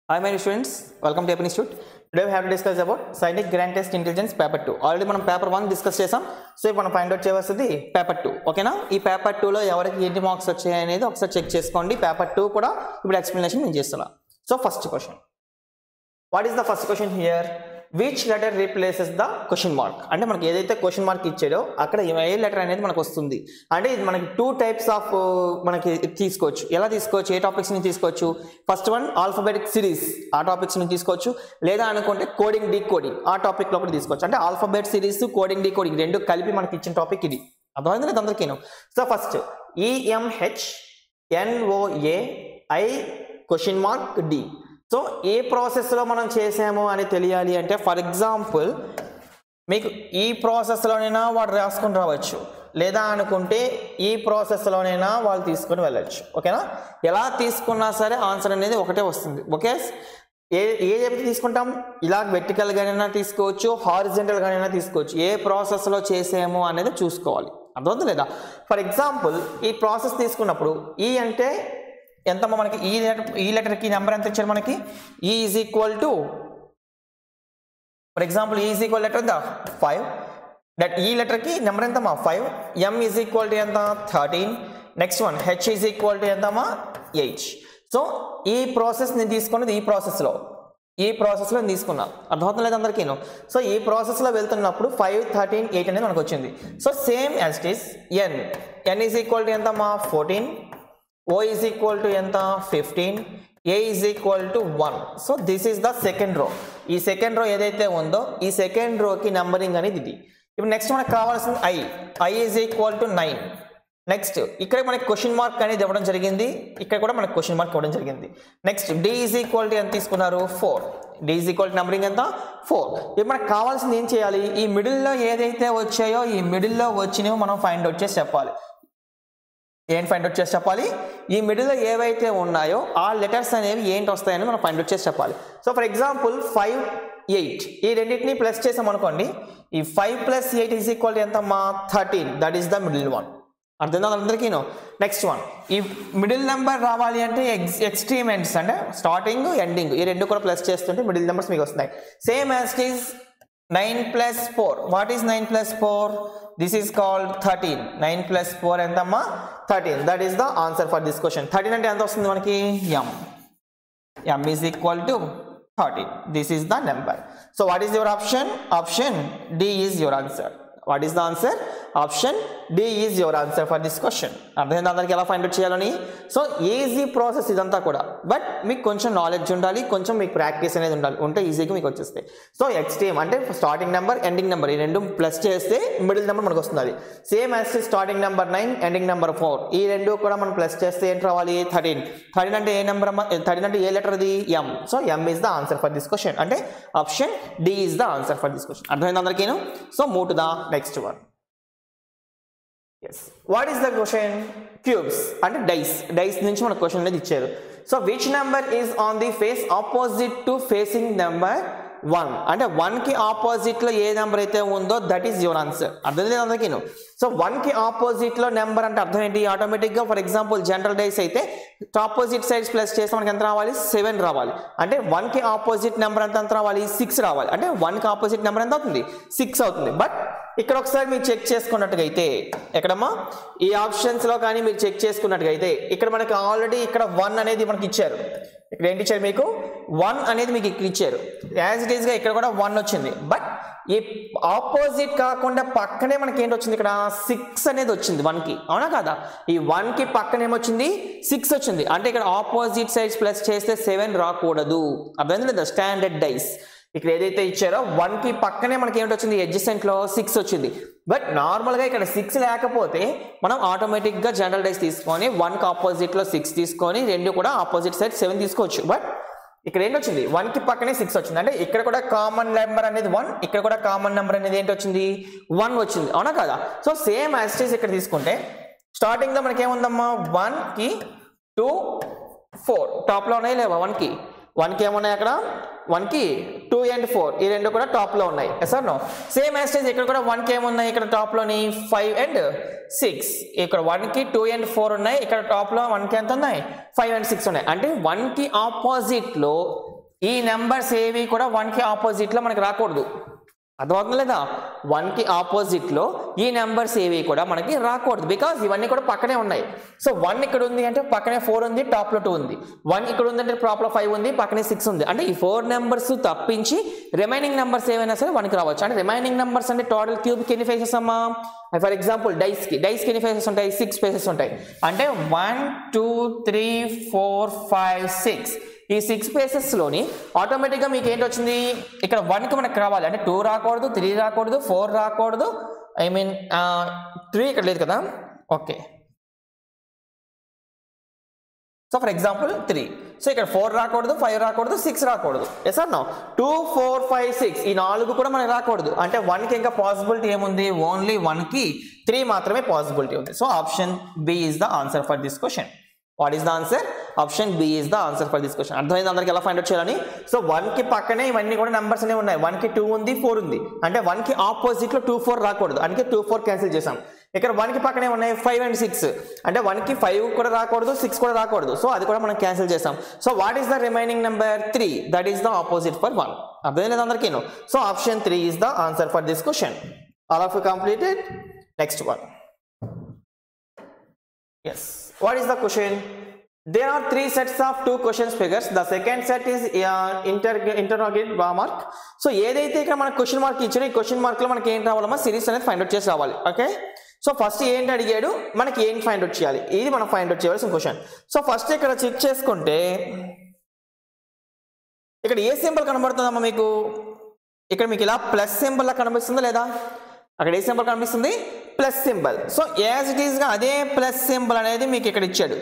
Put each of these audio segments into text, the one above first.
Hi my students, welcome to Appen Institute. Today we have to discuss about Scientific Grand Test Intelligence Paper 2. Already మనం paper 1 discuss చేసాం. So ఇప్పుడు మనం find out చేయవలసింది paper 2. ఓకేనా? ఈ paper 2 లో ఎవరికి ఎన్ని మార్క్స్ వచ్చాయి అనేది ఒకసారి చెక్ చేసుకోండి. పేపర్ 2 కూడా ఇప్పుడు ఎక్స్ప్లెనేషన్ నేను చేస్తున్నా. So first question. What is the first question here? Which letter replaces the question mark? అంటే మనకి ఏదైతే క్వశ్చన్ మార్క్ ఇచ్చాడో అక్కడ ఏ లెటర్ అనేది మనకు వస్తుంది. అంటే ఇది మనకి టూ టైప్స్ ఆఫ్ మనకి తీసుకోవచ్చు. ఎలా తీసుకోవచ్చు? ఏ టాపిక్స్ ని తీసుకోవచ్చు? ఫస్ట్ వన్ ఆల్ఫాబెటిక్ సిరీస్ ఆ టాపిక్స్ ని తీసుకోవచ్చు. లేదా అనుకుంటే కోడింగ్ డీకోడింగ్ ఆ టాపిక్ లో కూడా తీసుకోవచ్చు. అంటే ఆల్ఫాబెట్ సిరీస్ కోడింగ్ డీకోడింగ్ రెండు కలిపి మనకి ఇచ్చిన టాపిక్ ఇది. అర్థమైంది కదా అందరికీను? So first EMHNOAI question mark D. So ఏ ప్రాసెస్లో మనం చేసాము అని తెలియాలి అంటే ఫర్ ఎగ్జాంపుల్ మీకు ఈ ప్రాసెస్లోనైనా వాడు రాసుకొని రావచ్చు, లేదా అనుకుంటే ఈ ప్రాసెస్లోనైనా వాళ్ళు తీసుకొని వెళ్ళచ్చు. ఓకేనా? ఎలా తీసుకున్నా సరే ఆన్సర్ అనేది ఒకటే వస్తుంది. ఓకే, ఏదైతే తీసుకుంటాం ఇలా వెర్టికల్గానైనా తీసుకోవచ్చు, హారిజెంటల్గానైనా తీసుకోవచ్చు. ఏ ప్రాసెస్లో చేసాము అనేది చూసుకోవాలి. అర్థమవుతుంది లేదా? ఫర్ ఎగ్జాంపుల్ ఈ ప్రాసెస్ తీసుకున్నప్పుడు ఈ అంటే ఎంతమ్మా మనకి ఈ లెటర్కి నెంబర్ ఎంత ఇచ్చారు మనకి? ఈ is equal to for example ఈ ఈజ్ ఈక్వల్ లెటర్ ఎంత 5. దట్ ఈ లెటర్కి నెంబర్ ఎంతమ్మా 5. M ఈజ్ ఈక్వల్ టు ఎంత 13. Next one H is equal to ఎంతమ్మా 8. సో ఈ ప్రాసెస్ నేను తీసుకున్నది ఈ ప్రాసెస్లో తీసుకున్నా. అర్థమవుతుంది లేదు అందరికీను? సో ఈ ప్రాసెస్లో వెళ్తున్నప్పుడు 5, 13, 8 అనేది మనకు వచ్చింది. So same as it is N is equal to ఎంతమ్మా 14. O is equal to ఎంత 15. A is equal to 1. So this is the second row. ఈ సెకండ్ రో ఏదైతే ఉందో ఈ సెకండ్ రోకి నెంబరింగ్ అనేది ఇది. ఇప్పుడు నెక్స్ట్ మనకు కావాల్సింది I is equal to 9. Next ఇక్కడ మనకి క్వశ్చన్ మార్క్ అనేది ఇవ్వడం జరిగింది, ఇక్కడ కూడా మనకి క్వశ్చన్ మార్క్ ఇవ్వడం జరిగింది. Next D is equal to ఎంత తీసుకున్నారు 4. D is equal to numbering ఎంత 4. ఇప్పుడు మనకు కావాల్సింది ఏం చేయాలి? ఈ మిడిల్లో ఏదైతే వచ్చాయో ఈ మిడిల్లో వచ్చినవి మనం ఫైండ్ అవుట్ చేసి చెప్పాలి. ఏం ఫైండ్ అవుట్ చేసి చెప్పాలి? ఈ మిడిల్లో ఏవైతే ఉన్నాయో ఆ లెటర్స్ అనేవి ఏంటి వస్తాయని మనం ఫైండ్ అవుట్ చేసి చెప్పాలి. సో ఫర్ ఎగ్జాంపుల్ 5, 8 ఈ రెండింటిని ప్లస్ చేసాం అనుకోండి. ఈ 5 + 8 ఈజ్ ఈక్వల్ టు ఎంతమ్మా 13. That is the middle one. అర్థం అందరికీను? నెక్స్ట్ వన్ ఈ మిడిల్ నెంబర్ రావాలి అంటే ఎక్స్ట్రీమ్ ఎండ్స్ అంటే స్టార్టింగ్ ఎండింగ్ ఈ రెండు కూడా ప్లస్ చేస్తుంటే మిడిల్ నెంబర్స్ మీకు వస్తున్నాయి. Same as it is 9 + 4. What is 9 + 4? This is called 13. 9 + 4 ఎంతమ్మా 13. That is the answer for this question. 13 అంటే ఎంత వస్తుంది మనకి? M is equal to 13. This is the number. So what is your option? Option D is your answer. What is the answer? Option D is your answer for this question. అర్థమైంది అందరికి ఎలా find out చేయాలని? So easy process ఇదంతా కూడా, but మీకు కొంచెం knowledge ఉండాలి, కొంచెం మీకు ప్రాక్టీస్ అనేది ఉండాలి. ఉంటే ఈజీగా మీకు వచ్చేస్తాయి. సో ఎక్స్ట్రీమ్ అంటే స్టార్టింగ్ నెంబర్ ఎండింగ్ నెంబర్ ఈ రెండు ప్లస్ చేస్తే మిడిల్ నెంబర్ మనకు వస్తుంది. అది same as starting number 9 ending number 4 ఈ రెండు కూడా మనం ప్లస్ చేస్తే ఏంటి రావాలి? 13. 13 అంటే ఏ నెంబర్? 13 అంటే ఏ లెటర్ అది? M. So M is the answer for this question. అంటే option D is the answer for this question. అర్థమైంది అందరికీను? So move to the next one. Yes. What is the question? Cubes అంటే dice నుంచి మనకు question అనేది ఇచ్చారు. So which number is on the face opposite to facing number 1 అంటే 1కి ఆపోజిట్లో ఏ నెంబర్ అయితే ఉందో దట్ ఈస్ యువర్ ఆన్సర్. అర్థం లేదు అందరికీ? సో 1కి ఆపోజిట్లో నెంబర్ అంటే అర్థం ఏంటి? ఆటోమేటిక్గా ఫర్ ఎగ్జాంపుల్ జనరల్ డైస్ అయితే ఆపోజిట్ సైడ్స్ ప్లస్ చేస్తే మనకి ఎంత రావాలి? 7 రావాలి. అంటే 1కి ఆపోజిట్ నెంబర్ ఎంత రావాలి? 6 రావాలి. అంటే 1కి ఆపోజిట్ నెంబర్ ఎంత అవుతుంది? 6 అవుతుంది. బట్ ఇక్కడ ఒకసారి మీరు చెక్ చేసుకున్నట్టుగా అయితే ఎక్కడమ్మా ఈ ఆప్షన్స్లో కానీ మీరు చెక్ చేసుకున్నట్టుగా అయితే ఇక్కడ మనకి ఆల్రెడీ ఇక్కడ 1 అనేది మనకి ఇచ్చారు. ఇక్కడ ఏంటి ఇచ్చారు? మీకు 1 అనేది మీకు ఇక్కడ ఇచ్చారు. యాజ్ ఇట్ ఈస్గా ఇక్కడ కూడా 1 వచ్చింది. బట్ ఈ ఆపోజిట్ కాకుండా పక్కనే మనకి ఏంటి వచ్చింది? ఇక్కడ 6 అనేది వచ్చింది 1కి. అవునా కాదా? ఈ 1కి పక్కన ఏమొచ్చింది? 6 వచ్చింది. అంటే ఇక్కడ ఆపోజిట్ సైడ్స్ ప్లస్ చేస్తే 7 రాకూడదు. అర్థమైంది లేదా? స్టాండర్డ్ డైస్ ఇక్కడ ఏదైతే ఇచ్చారో 1కి పక్కనే మనకి ఏమిటి వచ్చింది? అడ్జసెంట్లో 6 వచ్చింది. బట్ నార్మల్గా ఇక్కడ 6 లేకపోతే మనం ఆటోమేటిక్గా జనరల్ డైస్ తీసుకొని 1కి ఆపోజిట్లో 6 తీసుకొని రెండు కూడా ఆపోజిట్ సైడ్ 7 తీసుకోవచ్చు. బట్ ఇక్కడ ఏంటి వచ్చింది? 1కి పక్కనే 6 వచ్చింది. అంటే ఇక్కడ కూడా కామన్ నెంబర్ అనేది 1, ఇక్కడ కూడా కామన్ నెంబర్ అనేది ఏంటి వచ్చింది? 1 వచ్చింది. అవునా కదా? So same as it is ఇక్కడ తీసుకుంటే స్టార్టింగ్లో మనకి ఏముందమ్మా 1కి 2, 4 టాప్లో ఉన్నాయి లేవా? 1కి ఏమున్నాయి? అక్కడ 1 కి 2 and 4 ఈ రెండు కూడా టాప్ లో ఉన్నాయి. yes or no? సేమ్ యాస్టేజ్ ఇక్కడ కూడా 1 కి ఏమున్నాయి, ఇక్కడ టాప్ లోని 5 and 6. ఇక్కడ 1 కి 2 and 4 ఉన్నాయి, ఇక్కడ టాప్ లో 1 కి ఎంత ఉన్నాయి, 5 and 6 ఉన్నాయి. అంటే 1 కి ఆపోజిట్ లో ఈ నెంబర్స్ ఏవి కూడా 1 కి ఆపోజిట్ లో మనకి రాకూడదు. అర్థమవుతుంది లేదా? 1 కి ఆపోజిట్ లో ఈ నెంబర్స్ ఏవి కూడా మనకి రాకూడదు, బికాస్ ఇవన్నీ కూడా పక్కనే ఉన్నాయి. సో 1 ఇక్కడ ఉంది అంటే పక్కనే 4 ఉంది, టాప్ లో 2 ఉంది. 1 ఇక్కడ ఉంది అంటే టాప్ లో 5 ఉంది, పక్కనే 6 ఉంది. అంటే ఈ 4 నెంబర్స్ తప్పించి రిమైనింగ్ నెంబర్స్ ఏమైనా సరే 1 కి రావచ్చు. అంటే రిమైనింగ్ నెంబర్స్ అంటే టోటల్ క్యూబ్ కి ఎన్ని ఫేసెస్ అమ్మా? ఫర్ ఎగ్జాంపుల్ డైస్ కి ఎన్ని ఫేసెస్ ఉంటాయి? 6 ఫేసెస్ ఉంటాయి. అంటే 1 2 3 4 5 6 ఈ 6 ఫేసెస్ లోని ఆటోమేటిక్గా మీకు ఏంటి వచ్చింది, ఇక్కడ 1 కి మనకు రావాలి. అంటే 2 రాకూడదు, 3 రాకూడదు, 4 రాకూడదు, ఐ మీన్ 3 ఇక్కడ లేదు కదా. Okay, so for example 3. So ఇక్కడ 4 రాకూడదు, 5 రాకూడదు, 6 రాకూడదు. Yes or no? 2 4 5 6 ఈ 4 కూడా మనకి రాకూడదు. అంటే 1 కి ఇంకా పాసిబిలిటీ ఏముంది? ఓన్లీ 1 కి 3 మాత్రమే పాసిబిలిటీ ఉంది. So option B is the answer for this question. What is the answer? Option B is the answer for this question. అర్థమైంది అందరికి ఎలా ఫైండ్ అవుట్ చేయాలని? సో 1 కి పక్కనే ఇవన్నీ కూడా నెంబర్స్ అనేవి ఉన్నాయి. 1 కి 2 ఉంది, 4 ఉంది. అంటే 1 కి ఆపోజిట్ లో 2 4 రాకూడదు, అందుకే 2 4 క్యాన్సిల్ చేసాం. ఇక్కడ 1 కి పక్కనే ఉన్నాయి 5 and 6. అంటే 1 కి 5 కూడా రాకూడదు, 6 కూడా రాకూడదు. సో అది కూడా మనం క్యాన్సిల్ చేసాం. So what is the remaining number? 3. That is the opposite for 1. అర్థమైంది అందరికీ? So option 3 is the answer for this question. All of you completed? Next one. yes, what is the question? There are 3 sets of 2 questions figures. The second set is interrogate mark. So ఏదైతే ఇక్కడ మనకు question mark ఇచ్చారో ఈ question mark లో మనకి ఏంటి రావాలమ్మా? Series అనేది find out చేసి రావాలి. ఓకే, సో ఫస్ట్ ఏంటి అడిగాడు, మనకి ఏంటి ఫైండ్ అవుట్ చేయాలి, ఇది మనం ఫైండ్ అవుట్ చేయాల్సిన క్వశ్చన్. సో ఫస్ట్ ఇక్కడ చెక్ చేసుకుంటే ఇక్కడ ఏ సింబల్ కనబడుతుందమ్మా మీకు? ఇక్కడ మీకు ఇలా ప్లస్ సింబల్ లా కనిపిస్తుందా లేదా? అక్కడ ఏ సింబల్ కనిపిస్తుంది? Plus symbol. So as it is గా అదే ప్లస్ సింబల్ అనేది మీకు ఇక్కడ ఇచ్చాడు.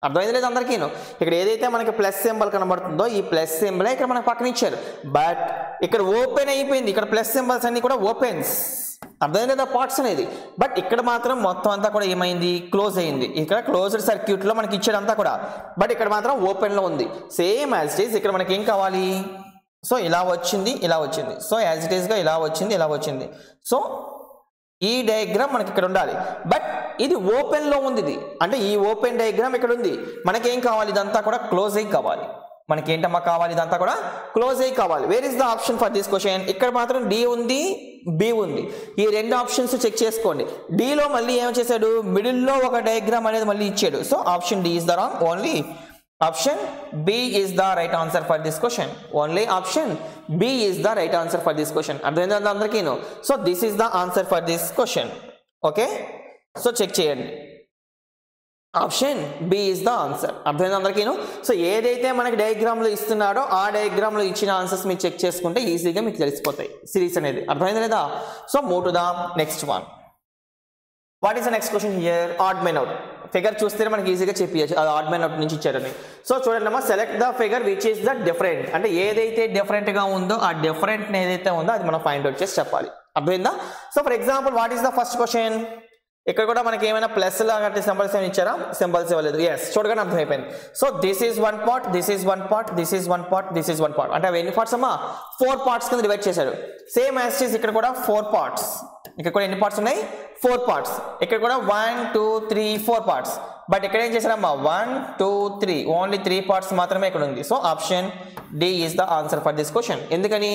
అర్థమైంది లేదు అందరికీ? ఇక్కడ ఏదైతే మనకి ప్లస్ సింబల్ కనబడుతుందో ఈ ప్లస్ సింబల్ ఇక్కడ మనకు పక్కన ఇచ్చారు. బట్ ఇక్కడ ఓపెన్ అయిపోయింది, ఇక్కడ ప్లస్ సింబల్స్ అన్ని కూడా ఓపెన్స్. అర్థమైంది లేదా? పార్ట్స్ అనేది. బట్ ఇక్కడ మాత్రం మొత్తం అంతా కూడా ఏమైంది? క్లోజ్ అయింది. ఇక్కడ క్లోజ్డ్ సర్క్యూట్ లో మనకి ఇచ్చాడు అంతా కూడా. బట్ ఇక్కడ మాత్రం ఓపెన్ లో ఉంది. సేమ్ యాజ్ ఇట్ ఈస్ ఇక్కడ మనకి ఏం కావాలి? సో ఇలా వచ్చింది, ఇలా వచ్చింది. సో యాజ్ ఇట్ ఈస్ గా ఇలా వచ్చింది, ఇలా వచ్చింది. సో ఈ డయాగ్రామ్ మనకి ఇక్కడ ఉండాలి. బట్ ఇది ఓపెన్ లో ఉంది. ఇది అంటే ఈ ఓపెన్ డయాగ్రామ్ ఇక్కడ ఉంది. మనకేం కావాలి? ఇదంతా కూడా క్లోజ్ అయ్యి కావాలి. మనకి ఏంటమ్మా కావాలి? ఇదంతా కూడా క్లోజ్ అయ్యి కావాలి. Wear is the option for this question? ఇక్కడ మాత్రం డి ఉంది, బి ఉంది. ఈ రెండు ఆప్షన్స్ చెక్ చేసుకోండి. డిలో మళ్ళీ ఏం చేశాడు? మిడిల్ లో ఒక డయాగ్రామ్ అనేది మళ్ళీ ఇచ్చాడు. So option D is the wrong. Only option B is the right answer for this question. Only option B is the right answer for this question. అర్థమైందా అందరికీ? So this is the answer for this question. Okay, so చెక్ చేయండి. Option B is the answer. అర్థమైందా అందరికీ? So ఏదైతే మనకి diagram లో ఇస్తున్నాడో ఆ డయాగ్రామ్ లో ఇచ్చిన ఆన్సర్స్ మీరు చెక్ చేసుకుంటే ఈజీగా మీకు తెలిసిపోతాయి సిరీస్ అనేది. అర్థమైందా లేదా? So move to the next one. What is the next question here? Odd man out. Figure చూస్తే మనకి ఈజీగా చెప్పచ్చు అది ఆడ్ మెన్ అవుట్ నుంచి ఇచ్చారని. సో చూడండి అమ్మా, select the figure which is the different. అంటే ఏదైతే డిఫరెంట్ గా ఉందో ఆ డిఫరెంట్ ఏదైతే ఉందో అది మనం ఫైండ్ అవుట్ చేసి చెప్పాలి. అర్థమైందా? So for example what is the first question? ఇక్కడ కూడా మనకి ఏమైనా ప్లస్ లాంటి సింబల్స్ ఏమైనా ఇచ్చారా? సింబల్స్ ఇవ్వలేదు. ఎస్, చూడగానే అర్థమైపోయింది. So this is 1 part, this is 1 part, this is 1 part, this is 1 part. అంటే అవి ఎన్ని పార్ట్స్ అమ్మా? 4 పార్ట్స్ కింద డివైడ్ చేశాడు. సేమ్ యాజ్ ఇట్ ఈస్ ఇక్కడ కూడా 4 పార్ట్స్. ఇక్కడ కూడా ఎన్ని పార్ట్స్ ఉన్నాయి? 4 పార్ట్స్. ఇక్కడ కూడా 1 2 3 4 పార్ట్స్. బట్ ఇక్కడ ఏం చేశారమ్మా? 1 2 3 ఓన్లీ 3 పార్ట్స్ మాత్రమే ఇక్కడ ఉంది. So option D is the answer for this question. ఎందుకని?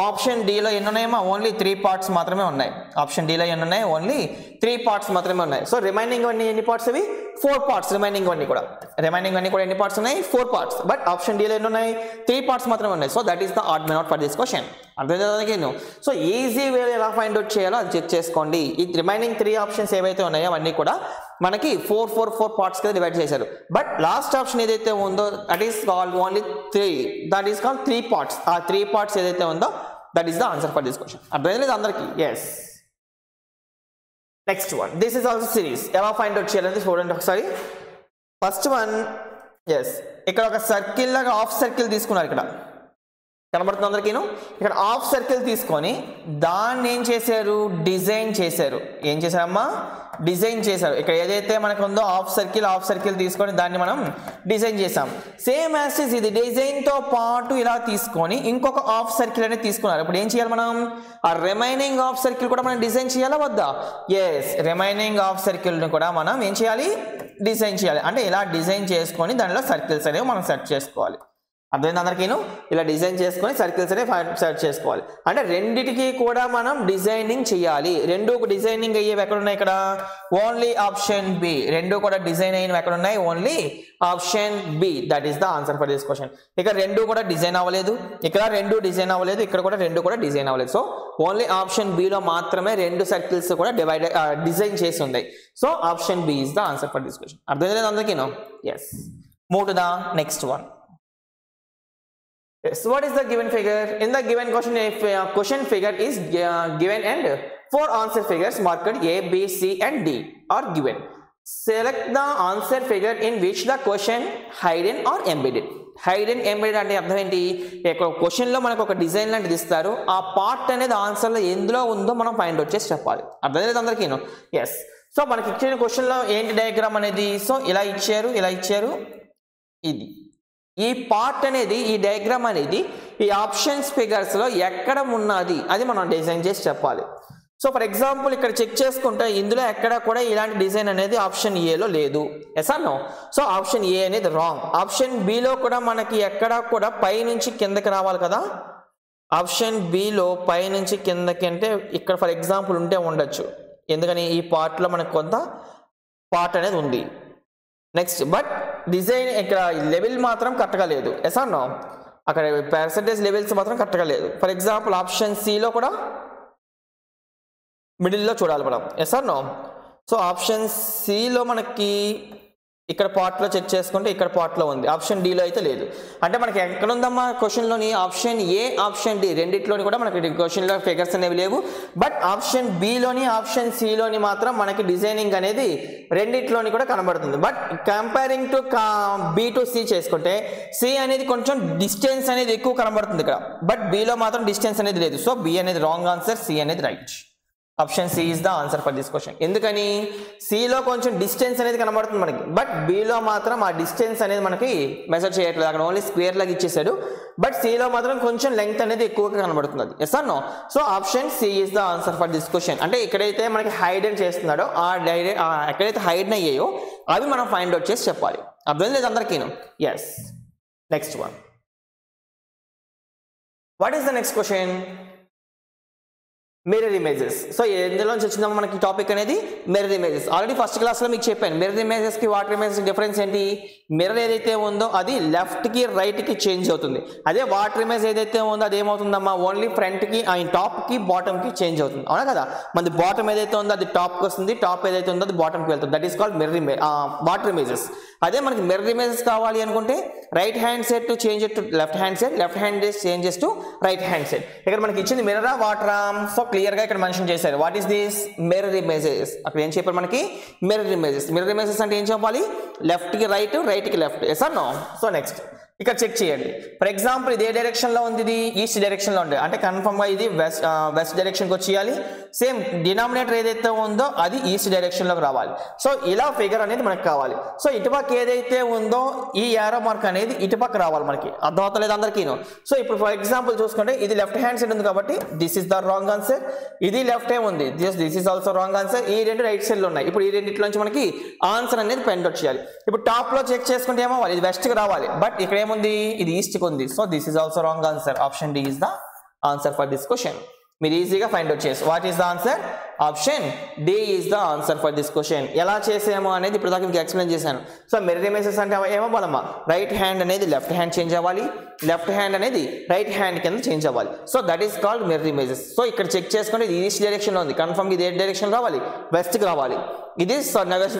ఆప్షన్ డిలో ఎన్ని ఉన్నాయమ్మా? ఓన్లీ 3 పార్ట్స్ మాత్రమే ఉన్నాయి. ఆప్షన్ డిలో ఎన్ని ఉన్నాయి? ఓన్లీ 3 పార్ట్స్ మాత్రమే ఉన్నాయి. సో రిమైనింగ్ అన్ని ఎన్ని పార్ట్స్? అవి 4 పార్ట్స్. రిమైనింగ్ అన్ని కూడా ఎన్ని పార్ట్స్ ఉన్నాయి? 4 పార్ట్స్. బట్ ఆప్షన్ డిలో ఎన్ని ఉన్నాయి? 3 పార్ట్స్ మాత్రమే ఉన్నాయి. So that is the odd man out for this question. అర్థమైందా? సో ఈజీ వే ఎలా ఫైండ్ అవుట్ చేయాలో అది చెక్ చేసుకోండి. ఈ రిమైనింగ్ 3 ఆప్షన్స్ ఏవైతే ఉన్నాయో అవన్నీ కూడా మనకి 4 పార్ట్స్ కింద డివైడ్ చేశారు. బట్ లాస్ట్ ఆప్షన్ ఏదైతే ఉందో that is called only 3. That is called 3 parts. ఆ 3 పార్ట్స్ ఏదైతే ఉందో that is the answer for this question. అర్థమైంది అందరికి? Yes. Next one, this is also series. ఎలా ఫైండ్ అవుట్ చేయాలని చూడండి ఒకసారి. ఫస్ట్ వన్, ఎస్, ఇక్కడ ఒక సర్కిల్ లాగా హాఫ్ సర్కిల్ తీసుకున్నారు. ఇక్కడ కనబడుతుంది అందరికీ? ఇక్కడ హాఫ్ సర్కిల్ తీసుకొని దాన్ని ఏం చేశారు? డిజైన్ చేశారు. ఏం చేశారమ్మా? డిజైన్ చేశారు. ఇక్కడ ఏదైతే మనకు ఉందో హాఫ్ సర్కిల్ తీసుకొని దాన్ని మనం డిజైన్ చేసాం. సేమ్ యాజ్ ఇట్ ఈజ్ ఇది డిజైన్తో పాటు ఇలా తీసుకొని ఇంకొక హాఫ్ సర్కిల్ అనేది తీసుకున్నారు. ఇప్పుడు ఏం చేయాలి మనం? ఆ రిమైనింగ్ హాఫ్ సర్కిల్ కూడా మనం డిజైన్ చేయాలా వద్దా? ఎస్, రిమైనింగ్ హాఫ్ సర్కిల్ని కూడా మనం ఏం చేయాలి? డిజైన్ చేయాలి. అంటే ఇలా డిజైన్ చేసుకొని దానిలో సర్కిల్స్ అనేవి మనం సెట్ చేసుకోవాలి. అర్థమైంది అందరికీను? ఇలా డిజైన్ చేసుకొని సర్కిల్స్ అనేవి సెట్ చేసుకోవాలి. అంటే రెండిటికి కూడా మనం డిజైనింగ్ చేయాలి. రెండు డిజైనింగ్ అయ్యేవి ఎక్కడ ఉన్నాయి? ఇక్కడ ఓన్లీ ఆప్షన్ బి. రెండు కూడా డిజైన్ అయినవి ఎక్కడ ఉన్నాయి? Only option B. That is the answer for this question. ఇక్కడ రెండు కూడా డిజైన్ అవ్వలేదు, ఇక్కడ రెండు డిజైన్ అవ్వలేదు, ఇక్కడ కూడా రెండు కూడా డిజైన్ అవ్వలేదు. సో ఓన్లీ ఆప్షన్ బిలో మాత్రమే రెండు సర్కిల్స్ కూడా డిజైన్ చేసి ఉన్నాయి. So option B is the answer for this question. అర్థమైంది అందరికీను? Yes. Move to the next one. Yes, what is the given figure? In the given question, if question figure is given and 4 answer figures marked A, B, C and D are given. Select the answer figure in which the question hidden or embedded. Hidden embedded అంటే అర్థం ఏంటి? ఇక్కడ question లో మనకు ఒక design లాంటిది ఇస్తారు, ఆ పార్ట్ అనేది ఆన్సర్ లో ఎందులో ఉందో మనం ఫైండ్ అవుట్ చేసి చెప్పాలి. అర్థమైంది అందరికీ? ఎస్. సో మనకి ఇచ్చిన క్వశ్చన్ లో ఏంటి డయాగ్రామ్ అనేది? సో ఇలా ఇచ్చారు ఇది. ఈ పార్ట్ అనేది, ఈ డయాగ్రామ్ అనేది ఈ ఆప్షన్స్ ఫిగర్స్ లో ఎక్కడ ఉన్నది అది మనం డిజైన్ చేసి చెప్పాలి. సో ఫర్ ఎగ్జాంపుల్ ఇక్కడ చెక్ చేసుకుంటే ఇందులో ఎక్కడ కూడా ఇలాంటి డిజైన్ అనేది ఆప్షన్ ఏలో లేదు. Yes or no? So option A అనేది రాంగ్. ఆప్షన్ బిలో కూడా మనకి ఎక్కడ కూడా పై నుంచి కిందకి రావాలి కదా. ఆప్షన్ బిలో పై నుంచి కిందకి అంటే ఇక్కడ ఫర్ ఎగ్జాంపుల్ ఉంటే ఉండొచ్చు, ఎందుకని ఈ పార్ట్లో మనకు కొంత పార్ట్ అనేది ఉంది. నెక్స్ట్ బట్ డిజైన్ ఇక్కడ లెవెల్ మాత్రం కరెక్ట్గా లేదు. Yes or no? అక్కడ పర్సంటేజ్ లెవెల్స్ మాత్రం కరెక్ట్గా లేదు. ఫర్ ఎగ్జాంపుల్ ఆప్షన్ సిలో కూడా మిడిల్లో చూడాలి మనం. Yes or no? సో ఆప్షన్ సిలో మనకి ఇక్కడ పార్ట్లో చెక్ చేసుకుంటే ఇక్కడ పార్ట్లో ఉంది, ఆప్షన్ డిలో అయితే లేదు. అంటే మనకి ఎక్కడ ఉందమ్మా క్వశ్చన్లోని? ఆప్షన్ ఏ, ఆప్షన్ డి రెండిట్లోని కూడా మనకి క్వశ్చన్లో ఫిగర్స్ అనేవి లేవు. బట్ ఆప్షన్ బిలోని, ఆప్షన్ సిలోని మాత్రం మనకి డిజైనింగ్ అనేది రెండిట్లోని కూడా కనబడుతుంది. But comparing to B to C చేసుకుంటే సి అనేది కొంచెం డిస్టెన్స్ అనేది ఎక్కువ కనబడుతుంది ఇక్కడ, బట్ బిలో మాత్రం డిస్టెన్స్ అనేది లేదు. సో బి అనేది రాంగ్ ఆన్సర్, సి అనేది right. Option C is the answer for this question. ఎందుకని? సిలో కొంచెం డిస్టెన్స్ అనేది కనబడుతుంది మనకి, బట్ బిలో మాత్రం ఆ డిస్టెన్స్ అనేది మనకి మెజర్ చేయట్లేదు. అక్కడ ఓన్లీ స్క్వేర్ లాగా ఇచ్చేసాడు, బట్ సిలో మాత్రం కొంచెం లెంగ్త్ అనేది ఎక్కువగా కనబడుతుంది. Yes or no? So option C is the answer for this question. అంటే ఎక్కడైతే మనకి హైడెన్ చేస్తున్నాడో ఎక్కడైతే హైడెన్ అయ్యాయో అవి మనం ఫైండ్ అవుట్ చేసి చెప్పాలి. అర్థం లేదు అందరికీ? Yes. Next one. What is the next question? Mirror images. So ఎందులోంచి వచ్చిందమ్మా మనకి టాపిక్ అనేది? Mirror images. ఆల్రెడీ ఫస్ట్ క్లాస్లో మీకు చెప్పాను మిర్రర్ ఇమేజెస్కి వాటర్ ఇమేజెస్ డిఫరెన్స్ ఏంటి. మిర్రర్ ఏదైతే ఉందో అది లెఫ్ట్కి రైట్కి చేంజ్ అవుతుంది. అదే వాటర్ ఇమేజ్ ఏదైతే ఉందో అది ఏమవుతుందమ్మా? ఓన్లీ ఫ్రంట్కి, టాప్కి, బాటమ్కి చేంజ్ అవుతుంది. అవునా కదా? మనది బాటమ్ ఏదైతే ఉందో అది టాప్కి వస్తుంది, టాప్ ఏదైతే ఉందో అది బాటమ్కి వెళ్తుంది. That is called mirror image, water images. అదే మనకి మిర్రర్ ఇమేజెస్ కావాలి అనుకుంటే right hand side to change to left hand side, left hand changes to right hand side. ఇక్కడ మనకి ఇచ్చింది మిర్రరా వాటరా? సో క్లియర్ గా ఇక్కడ మెన్షన్ చేశారు. What is this? Mirror images. అక్కడ ఏం చెప్పారు మనకి? Mirror images. మిర్రర్ ఇమేజెస్ అంటే ఏం చెప్పాలి? లెఫ్ట్ కి రైట్, రైట్ కి left. Yes or no? So next ఇక్కడ చెక్ చేయండి. ఫర్ ఎగ్జాంపుల్ ఇది ఏ డైరెక్షన్ లో ఉంది? ఇది ఈస్ట్ డైరెక్షన్ లో ఉంది. అంటే కన్ఫర్మ్ గా ఇది వెస్ట్ డైరెక్షన్ కి వచ్చేయాలి. సేమ్ డినామినేటర్ ఏదైతే ఉందో అది ఈస్ట్ డైరెక్షన్ లోకి రావాలి. సో ఇలా ఫిగర్ అనేది మనకు కావాలి. సో ఇటుపక్క ఏదైతే ఉందో ఈ యారో మార్క్ అనేది ఇటుపక్క రావాలి మనకి. అర్థమవుతలేదు అందరికీ? సో ఇప్పుడు ఫర్ ఎగ్జాంపుల్ చూసుకుంటే ఇది లెఫ్ట్ హ్యాండ్ సైడ్ ఉంది కాబట్టి this is the wrong answer. ఇది లెఫ్ట్ ఏ ఉంది, this is also wrong answer. ఈ రెండు రైట్ సైడ్ లో ఉన్నాయి. ఇప్పుడు ఈ రెండిట్లో నుంచి మనకి ఆన్సర్ అనేది ఫైండ్ అవుట్ చేయాలి. ఇప్పుడు టాప్ లో చెక్ చేసుకుంటే ఏమో ఇది వెస్ట్ కి రావాలి, బట్ ఇక్కడ ఏముంది? ఇది ఈస్ట్ కి ఉంది. So this is also wrong answer. Option D is the answer for this question. మీరు ఈజీగా ఫైండ్ అవుట్ చేసి what is the answer? Option D is the answer for this question. ఎలా చేసామో అనేది ఇప్పుడు దాకా మీకు ఎక్స్ప్లెయిన్ చేశాను. సో మిర్రర్ ఇమేజెస్ అంటే ఏమో పోదమ్మా, రైట్ హ్యాండ్ అనేది లెఫ్ట్ హ్యాండ్ చేంజ్ అవ్వాలి, లెఫ్ట్ హ్యాండ్ అనేది రైట్ హ్యాండ్ కింద చేంజ్ అవ్వాలి. So that is called mirror images. So ఇక్కడ చెక్ చేసుకుంటే ఇది ఈస్ట్ డైరెక్షన్ లో ఉంది, కన్ఫర్మ్ ఇది ఏ డైరెక్షన్ రావాలి? వెస్ట్ కి రావాలి. ఇది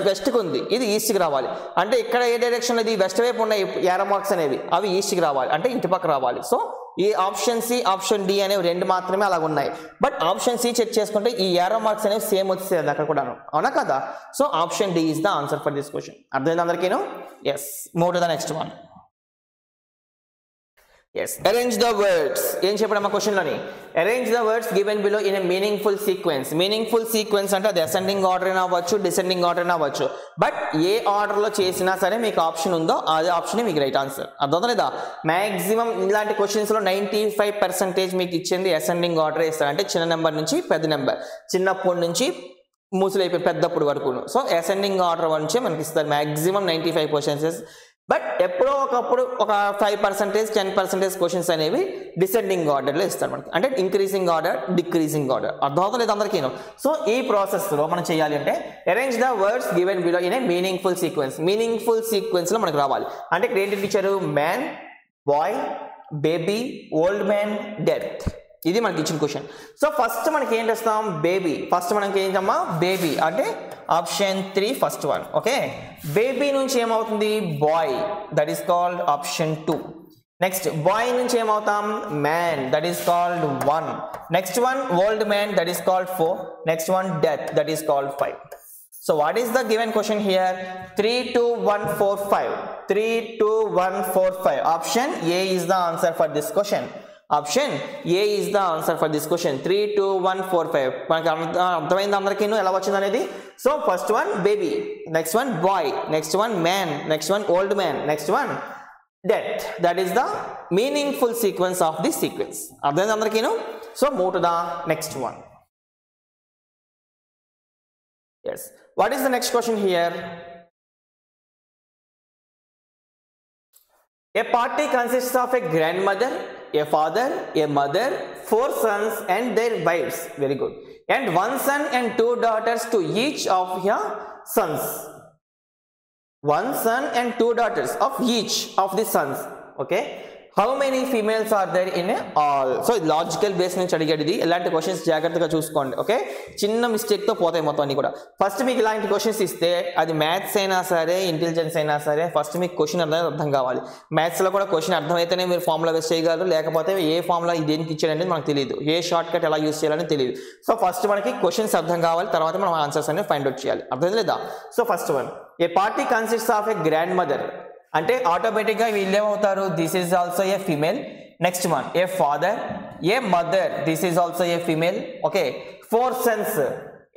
వెస్ట్ కి ఉంది, ఇది ఈస్ట్ కి రావాలి. అంటే ఇక్కడ ఏ డైరెక్షన్ ఇది వెస్ట్ వైపు ఉన్నాయి యారో మార్క్స్ అనేవి, అవి ఈస్ట్ కి రావాలి, అంటే ఇటుపక్క రావాలి. సో ఈ ఆప్షన్ సి, ఆప్షన్ డి అనేవి రెండు మాత్రమే అలాగ ఉన్నాయి. బట్ ఆప్షన్ సి చెక్ చేసుకుంటే ఈ యారో మార్క్స్ అనేవి సేమ్ వచ్చేది అక్కడ కూడా, అవునా కదా? So option D is the answer for this question. అర్థమైంది అందరికీ? Yes. Move to the next one. Yes, arrange the words. ఏం చెప్పడమ్మా క్వశ్చన్ లోని arrange the words given below in a meaningful sequence. meaningful sequence అంటే అది ascending order అయినా అవ్వచ్చు, descending order అయినా అవ్వచ్చు. బట్ ఏ ఆర్డర్ లో చేసినా సరే మీకు ఆప్షన్ ఉందో అదే ఆప్షన్ మీకు రైట్ ఆన్సర్. అర్థం లేదా? మాక్సిమం ఇలాంటి క్వశ్చన్స్ లో 95% మీకు ఇచ్చింది ascending order ఇస్తారు. అంటే చిన్న నెంబర్ నుంచి పెద్ద నెంబర్, చిన్నప్పటి నుంచి మూసులైపోయి పెద్దప్పుడు వరకు. సో ascending order నుంచే మనకి ఇస్తారు మాక్సిమం 95%. బట్ ఎప్పుడో ఒకప్పుడు ఒక 5% 10% క్వశ్చన్స్ అనేవి డిసెండింగ్ ఆర్డర్లో ఇస్తారు మనకి. అంటే ఇంక్రీజింగ్ ఆర్డర్, డిక్రీజింగ్ ఆర్డర్. అర్థమవుతుంది లేదు అందరికీ? సో ఈ ప్రాసెస్లో మనం చేయాలి అంటే arrange the words given below in a meaningful sequence. Meaningful సీక్వెన్స్లో మనకు రావాలి. అంటే ఇక్కడ ఏంటి teacher? Man, boy, baby, old man, death. ఇది మనకి ఇచ్చిన క్వశ్చన్. సో ఫస్ట్ మనకి ఏం చేస్తాం? బేబీ. ఫస్ట్ మనకి ఏంటమ్మా? బేబీ అంటే option 3 first one. Okay, baby నుంచి ఏమవుతుంది? Boy, that is called option 2. Next boy నుంచి ఏమవుతాం? Man, that is called 1. Next one old man, that is called 4. Next one death, that is called 5. So what is the given question here? 3, 2, 1, 4, 5. 3, 2, 1, 4, 5. Option A is the answer for this question. Option A is the answer for this question. 3, 2, 1, 4, 5. మనకి అర్థమైంది అందరికీ ఎలా వచ్చింది అనేది? So first one baby, next one boy, next one man, next one old man, next one death. That is the meaningful sequence of the sequence. అర్థమైంది అందరికీ? So move to the next one. Yes. What is the next question here? A party consists of a grandmother, a father, a mother, 4 sons and their wives. Very good. And 1 son and 2 daughters to each of your sons. 1 son and 2 daughters of each of the sons. Okay. How many females are there in all? So logical base నుంచి అడిగాడు ఇది. ఇలాంటి questions జాగ్రత్తగా చూసుకోండి. Okay, చిన్న మిస్టేక్తో పోతాయి మొత్తం అన్ని కూడా. ఫస్ట్ మీకు ఇలాంటి క్వశ్చన్స్ ఇస్తే అది మ్యాథ్స్ అయినా సరే, ఇంటెలిజెన్స్ అయినా సరే, ఫస్ట్ మీకు క్వశ్చన్ అర్థం కావాలి. మ్యాథ్స్లో కూడా క్వశ్చన్ అర్థమైతేనే మీరు ఫార్ములా వేస్ట్ చేయగలరు, లేకపోతే ఏ ఫార్ములా దేనికి ఇచ్చాడనేది మనకు తెలియదు, ఏ షార్ట్ కట్ ఎలా యూస్ చేయాలని తెలియదు. సో ఫస్ట్ మనకి క్వశ్చన్స్ అర్థం కావాలి, తర్వాత మనం ఆన్సర్స్ అనేవి ఫైండ్ అవుట్ చేయాలి. అర్థం లేదా? So first one, a party consists of a grand mother అంటే ఆటోమేటిక్గా వీళ్ళు ఏమవుతారు? This is also a female. Next one a father, a mother, this is also a female. Okay, 4 sons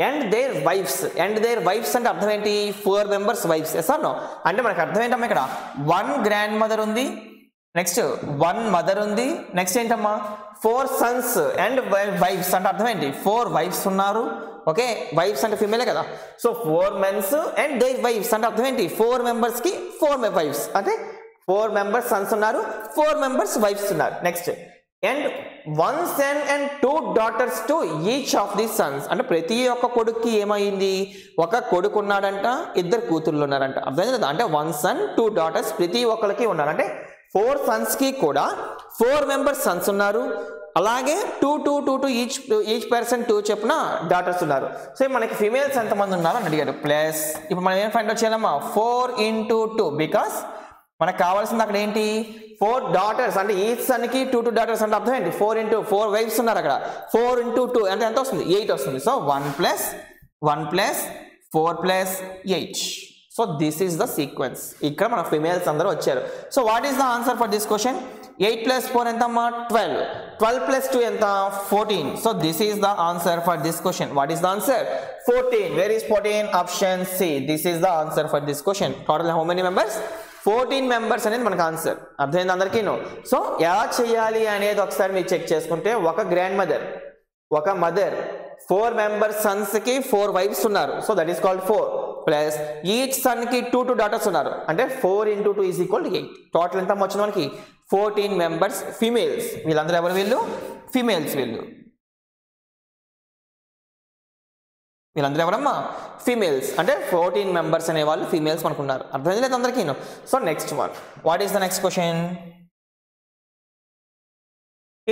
and their wives. And their wives అంటే అర్థం ఏంటి? 4 members wives. Yes or no? అంటే మనకు అర్థం ఏంటమ్మా? ఇక్కడ 1 గ్రాండ్ మదర్ ఉంది, next 1 mother ఉంది, నెక్స్ట్ ఏంటమ్మా 4 sons అండ్ వైఫ్స్ అంటే అర్థం ఏంటి? 4 వైఫ్స్ ఉన్నారు. ఓకే, వైఫ్స్ అంటే ఫీమేలే కదా. So 4 men and their wives అంటే అర్థం ఏంటి? 4 members కి 4 వైఫ్స్ అంటే 4 members sons ఉన్నారు, 4 members వైఫ్స్ ఉన్నారు. Next and 1 son and 2 daughters to each of the sons అంటే ప్రతి ఒక్క కొడుక్కి ఏమైంది? ఒక కొడుకు ఉన్నాడంట, 2 కూతుర్లు ఉన్నారంట. అర్థమైంది కదా? అంటే 1 son 2 daughters ప్రతి ఒక్కరికి ఉన్నారు. అంటే 4 sons కి కూడా 4 members sons ఉన్నారు, అలాగే 2 ఈచ్ పర్సన్ 2 చెప్పున డాటర్స్ ఉన్నారు. సో మనకి ఫీమేల్స్ ఎంతమంది ఉన్నారు అని అడిగారు. ప్లస్ ఇప్పుడు మనం ఏం ఫైండ్ అవుట్ చేయాలమ్మా? 4 into 2 బికాస్ మనకు కావాల్సింది అక్కడ ఏంటి? 4 daughters అంటే ఈచ్ సన్కి 2 daughters అంటే అర్థం ఏంటి? 4 into 4 వైఫ్స్ ఉన్నారు అక్కడ. 4 into 2 అంటే ఎంత వస్తుంది? 8 వస్తుంది. So 1 plus 4 plus 8. So this is the sequence. ఇక్కడ మన ఫీమేల్స్ అందరూ వచ్చారు. So what is the answer for this question? 8 plus 4 ఎంతమ్మా? 12. 12 plus 2 ఎంత? 14. So this is the answer for this question. What is the answer? 14. Where is 14? Option C. This is the answer for this question. Total how many members? 14 members అనేది మనకు answer. అర్థమైంది అందరికీ? So ఎలా చేయాలి అనేది ఒకసారి మీరు చెక్ చేసుకుంటే, ఒక గ్రాండ్ మదర్, ఒక మదర్, 4 members sons కి 4 wives ఉన్నారు. So that is called 4 plus each son కి 2 daughters ఉన్నారు. అంటే 4 into 2 is equal to 8. Total ఎంత వచ్చింది మనకి? 14 members ఫీమేల్స్. వీళ్ళందరూ ఎవరు? వీళ్ళు ఫీమేల్స్. వీళ్ళందరూ ఎవరమ్మా? ఫీమేల్స్. అంటే 14 members అనే వాళ్ళు ఫీమేల్స్ అనుకున్నారు. అర్థం లేదు అందరికీ? So next one, what is the next question?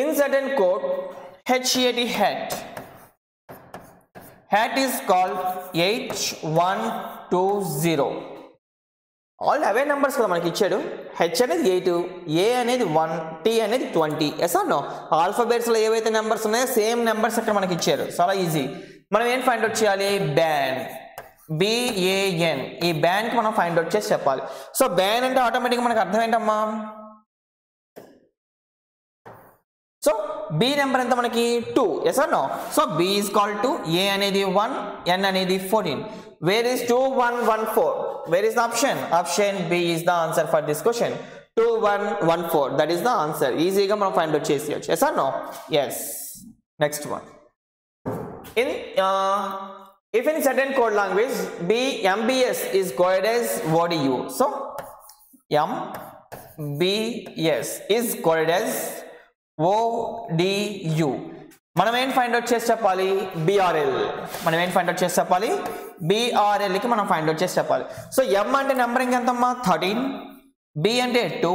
In certain code HAT hat is called H120. All away numbers కదా మనకి ఇచ్చాడు. హెచ్ అనేది 8, ఏ అనేది 1, టీ అనేది 20. Yes or no? ఆల్ఫాబెట్స్లో ఏవైతే నెంబర్స్ ఉన్నాయో సేమ్ నెంబర్స్ అక్కడ మనకి ఇచ్చారు. చాలా ఈజీ. మనం ఏం ఫైండ్ అవుట్ చేయాలి? Ban, BAN. ఈ బ్యాన్కి మనం ఫైండ్ అవుట్ చేసి చెప్పాలి. సో బ్యాన్ అంటే ఆటోమేటిక్గా మనకు అర్థం ఏంటమ్మా? B నెంబర్ ఎంత మనకి 2. yes or no? So B is called 2, A అనేది 1, N అనేది 14. Where is 2 1 1 4? Where is the option? Option B is the answer for this question. 2 1 1 4, that is the answer. ఈజీగా మనం ఫైండ్ అవుట్ చేసేయచ్చు. yes or no? yes. next one. In if in certain code language MBS is coded as ODU, so MBS is coded as ODU. మనం ఏం find out చేసి చెప్పాలి? BRL. మనం ఏం find out చేసి చెప్పాలి? BRL కి మనం ఫైండ్ అవుట్ చేసి చెప్పాలి. సో M అంటే నెంబరింగ్ ఎంతమ్మా? 13, B అంటే 2,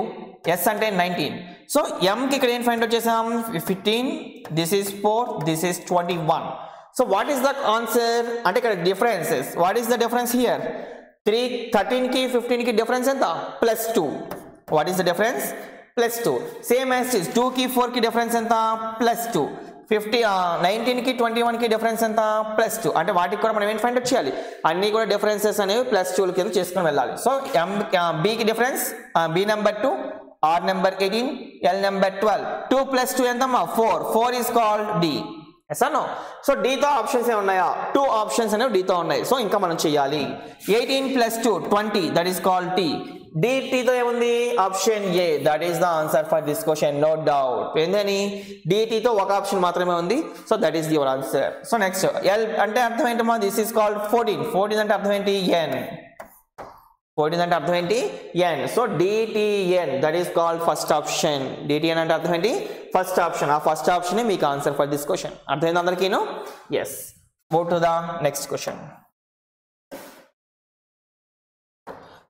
S అంటే 19. సో M కి ఇక్కడ ఏం ఫైండ్ అవుట్ చేసాం? 15, this is 4, this is 21. So what is the answer? అంటే ఇక్కడ differences. What is the difference here? 13 కి 15 కి difference ఎంత? +2. What is the difference? +2. Same as this 2 కి 4 కి difference ఎంత? +2. 19 కి 21 కి difference ఎంత? +2. అంటే వాటికి కూడా మనం ఏం ఫైండ్ అవుట్ చేయాలి? అన్ని కూడా differences అనేవి +2 కింద చేసుకొని వెళ్ళాలి. సో B కి difference B number 2, R number 18, L number 12. 2 + 2 ఎంతమ్మా? 4. 4 is called D. yes or no? So D తో ఆప్షన్స్ ఏమున్నాయా? 2 ఆప్షన్స్ అనేవి D తో ఉన్నాయి. సో ఇంకా మనం చేయాలి. 18 + 2 20, that is called T. DT తో ఏముంది? Option A, that is the answer for this question, no doubt. ఏందని? DT తో ఒక ఆప్షన్ మాత్రమే ఉంది. So that is your answer. So next L అంటే అర్థం ఏంటమ్మా? this is called 14. 14 అంటే అర్థం ఏంటి? N. 14 అంటే అర్థం ఏంటి? N. So DTN, that is called first option. DTN అంటే అర్థం ఏంటి? First option. ఆ ఫస్ట్ ఆప్షన్ మీకు ఆన్సర్ ఫర్ దిస్ క్వశ్చన్. అర్థమైంది అందరికీను? yes. move to the next question.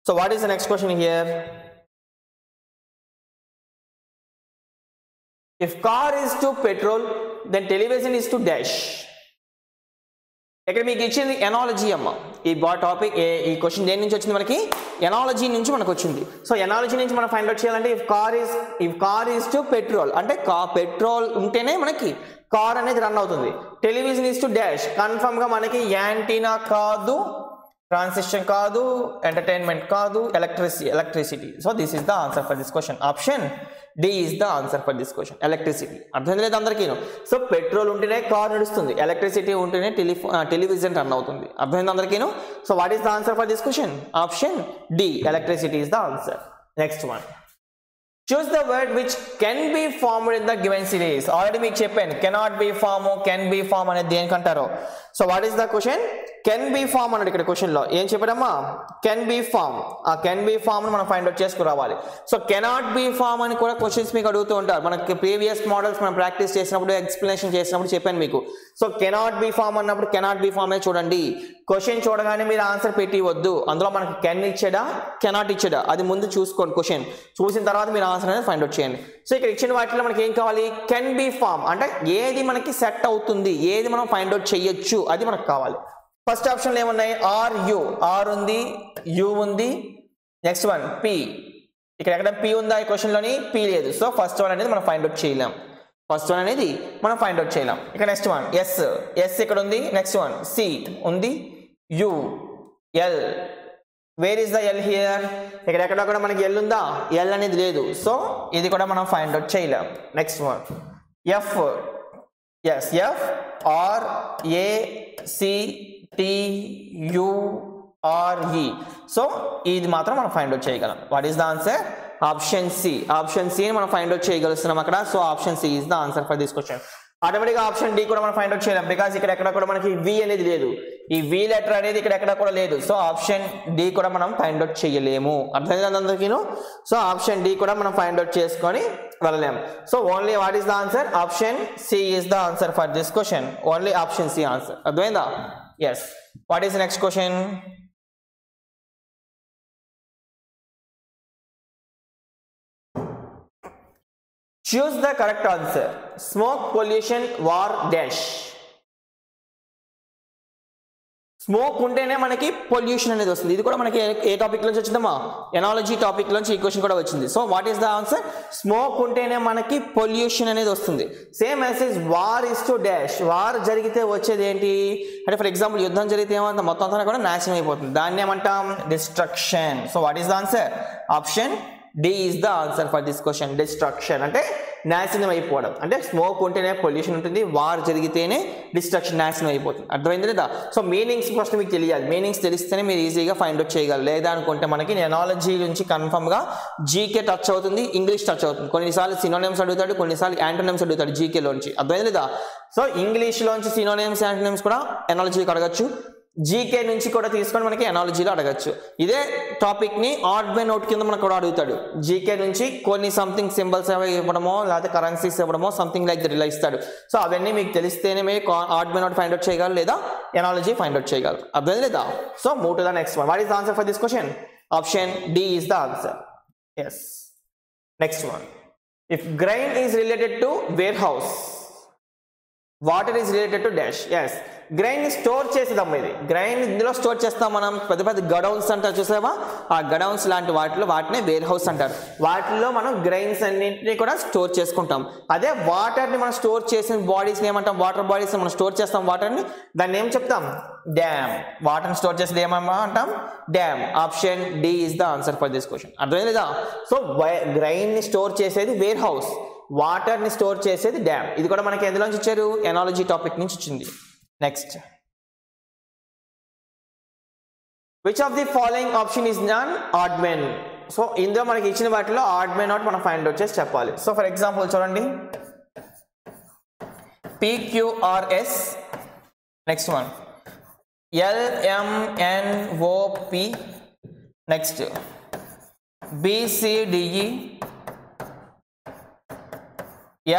So what is the next question here? If car is to petrol, then television is to dash. ఇక్కడ మీకు ఇచ్చింది analogy అమ్మ. ఈ topic ఈ question దేని నుంచి వచ్చింది మనకి? ఎనాలజీ నుంచి మనకు వచ్చింది. సో ఎనాలజీ నుంచి మనం ఫైండ్ అవుట్ చేయాలంటే if car is to petrol అంటే పెట్రోల్ ఉంటేనే మనకి కార్ అనేది రన్ అవుతుంది. Television is to dash, confirm గా మనకి యాంటీనా కాదు, ట్రాన్సిస్టర్ కాదు, ఎంటర్టైన్మెంట్ కాదు, electricity. So this is the answer for this question. Option D is the answer for this question. Electricity. అర్థం లేదు అందరికీ? సో పెట్రోల్ ఉంటేనే కార్ నడుస్తుంది, ఎలక్ట్రిసిటీ ఉంటేనే టెలివిజన్ రన్ అవుతుంది. అర్థమైంది అందరికీ? So what is the answer for this question? Option D, electricity is the answer. Next one. Choose the word which can be formed in the given series. Already మీకు చెప్పాను cannot be form, can be form అనేది దేనికంటారో. So what is the question? Can be form అన్నాడు ఇక్కడ question లో. ఏం చెప్పాడమ్మా? Can be form. ఆ కెన్ బి ఫామ్ మనం ఫైండ్ అవుట్ చేసుకురావాలి. సో కెనాట్ బి ఫామ్ అని కూడా క్వశ్చన్స్ మీకు అడుగుతూ ఉంటారు. మనకి ప్రీవియస్ మోడల్స్ మనం ప్రాక్టీస్ చేసినప్పుడు, ఎక్స్ప్లెనేషన్ చేసినప్పుడు చెప్పాను మీకు. సో కెనాట్ బి ఫామ్ అన్నప్పుడు కెనాట్ బి ఫామ్ చూడండి. క్వశ్చన్ చూడగానే మీరు ఆన్సర్ పెట్టి వద్దు. అందులో మనకి కెన్ ఇచ్చాడా, కెనాట్ ఇచ్చాడా అది ముందు చూసుకోండి. క్వశ్చన్ చూసిన తర్వాత మీరు ఆన్సర్ అనేది ఫైండ్ అవుట్ చేయండి. సో ఇక్కడ ఇచ్చిన వాటిలో మనకి ఏం కావాలి? కెన్ బి ఫామ్ అంటే ఏది మనకి సెట్ అవుతుంది, ఏది మనం ఫైండ్ అవుట్ చేయొచ్చు అది మనకు కావాలి. ఫస్ట్ ఆప్షన్లో ఏమున్నాయి? ఆర్ యు, ఆర్ ఉంది, యు ఉంది. Next one P. ఇక్కడ ఎక్కడ పి ఉందా ఈ క్వశ్చన్లోని? పి లేదు. సో ఫస్ట్ వన్ అనేది మనం ఫైండ్ అవుట్ చేయలేం. ఇక నెక్స్ట్ వన్ ఎస్, ఎస్ ఇక్కడ ఉంది. నెక్స్ట్ వన్ సి ఉంది, you, L. Wear is the L here? ఇక్కడ ఎక్కడ కూడా మనకి ఎల్ ఉందా? ఎల్ అనేది లేదు. సో ఇది కూడా మనం ఫైండ్ అవుట్ చేయలేం. Next one F. S, F, R, A, C, T, U, R, E. So ఇది మాత్రం మనం ఫైండ్ అవుట్ చేయగలం. What is the answer? Option C. Option C మనం ఫైండ్ అవుట్ చేయగలుగుతున్నాం అక్కడ. So option C is the answer for this question. ఆటోమేటిక్గా option D కూడా మనం ఫైండ్ అవుట్ చేయలేం, బికాస్ ఇక్కడ ఎక్కడ కూడా మనకి వి అనేది లేదు. ఈ వి లెటర్ అనేది ఇక్కడ ఎక్కడ కూడా లేదు. సో ఆప్షన్ డి కూడా మనం ఫైండ్ అవుట్ చేయలేము. అర్థమైంది అందరికీను? సో ఆప్షన్ డి కూడా మనం ఫైండ్ అవుట్ చేసుకొని వెళ్ళలేము. So only what is the answer? Option C is the answer for this question. Only option C answer. అర్థమైందా? Yes. What is next question? Choose the correct answer. Smoke pollution war dash. Smoke ఉంటేనే మనకి pollution అనేది వస్తుంది. ఇది కూడా మనకి ఏ topic నుంచి వచ్చిందమ్మా? ఎనాలజీ టాపిక్ నుంచి ఈ క్వశ్చన్ కూడా వచ్చింది. So what is the answer? Smoke ఉంటేనే మనకి పొల్యూషన్ అనేది వస్తుంది. Same message war is to dash. War జరిగితే వచ్చేది ఏంటి అంటే, ఫర్ ఎగ్జాంపుల్ యుద్ధం జరిగితే ఏమంటే మొత్తం అంతా కూడా నాశనం అయిపోతుంది. దాన్ని ఏమంటాం? Destruction. So what is the answer? Option D is the answer for this question. Destruction అంటే నాశనం అయిపోవడం. అంటే స్మోక్ ఉంటేనే పొల్యూషన్ ఉంటుంది, వార్ జరిగితేనే డిస్ట్రక్షన్, నాశనం అయిపోతుంది. అర్థమైంది లేదా? సో మీనింగ్స్ ఫస్ట్ మీకు తెలియాలి. మీనింగ్స్ తెలిస్తేనే మీరు ఈజీగా ఫైండ్ అవుట్ చేయగలరు. లేదా అనుకుంటే మనకి ఎనాలజీ నుంచి కన్ఫర్మ్గా జీకే టచ్ అవుతుంది, ఇంగ్లీష్ టచ్ అవుతుంది. కొన్నిసార్లు సినోనిమ్స్ అడుగుతాడు, కొన్నిసార్లు యాంటోనిమ్స్ అడుగుతాడు జీకేలోంచి. అర్థమైంది లేదా? సో ఇంగ్లీష్లోంచి సినోనిమ్స్, యాంటోనిమ్స్ కూడా ఎనాలజీకి అడగచ్చు, జీకే నుంచి కూడా తీసుకొని మనకి ఎనాలజీలో అడగచ్చు. ఇదే టాపిక్ని ఆడ్ బై నోట్ కింద మనకు కూడా అడుగుతాడు. జీకే నుంచి కొన్ని సంథింగ్ సింబల్స్ ఇవ్వడమో లేకపోతే కరెన్సీస్ ఇవ్వడమో సంథింగ్ లైక్ ఇలా ఇస్తాడు. సో అవన్నీ మీకు తెలిస్తేనే మీరు odd by note find out చేయగలరు, లేదా ఎనాలజీ ఫైండ్ అవుట్ చేయగలరు. అర్థం లేదా? So move to the next one. What is the answer for this question? Option D is the answer. Yes. Next one. If grain is related to warehouse, water is related to dash. Yes, grain ని store చేసేదమ్మా. ఇది grain ఇందులో store చేస్తాం మనం. పెద్ద పెద్ద గడౌన్స్ అంటారు చూసావా, ఆ గడౌన్స్ లాంటి వాటినే వేర్ హౌస్ అంటారు. వాటిలో మనం గ్రైన్స్ అన్నింటినీ కూడా స్టోర్ చేసుకుంటాం. అదే వాటర్ని మనం స్టోర్ చేసిన బాడీస్ని ఏమంటాం? వాటర్ బాడీస్ మనం స్టోర్ చేస్తాం వాటర్ని, దాన్ని ఏం చెప్తాం? డ్యామ్. వాటర్ని స్టోర్ చేసేది ఏమమ్మా అంటాం? Dam. Option D is the answer for this question. అర్థమైంది లేదా? సో గ్రైన్ ని స్టోర్ చేసేది వేర్ హౌస్, వాటర్ ని స్టోర్ చేసేది డ్యామ్. ఇది కూడా మనకి ఎందులోంచి ఇచ్చారు? ఎనాలజీ టాపిక్ నుంచి వచ్చింది. Next, which of the following option is non odd man? So ఇందులో మనకి ఇచ్చిన వాటిలో ఆడ్ మెన్ అవుట్ మనం ఫైండ్ అవుట్ చేసి చెప్పాలి. సో ఫర్ ఎగ్జాంపుల్ చూడండి, PQRS, next one LMNOP, next BCDE,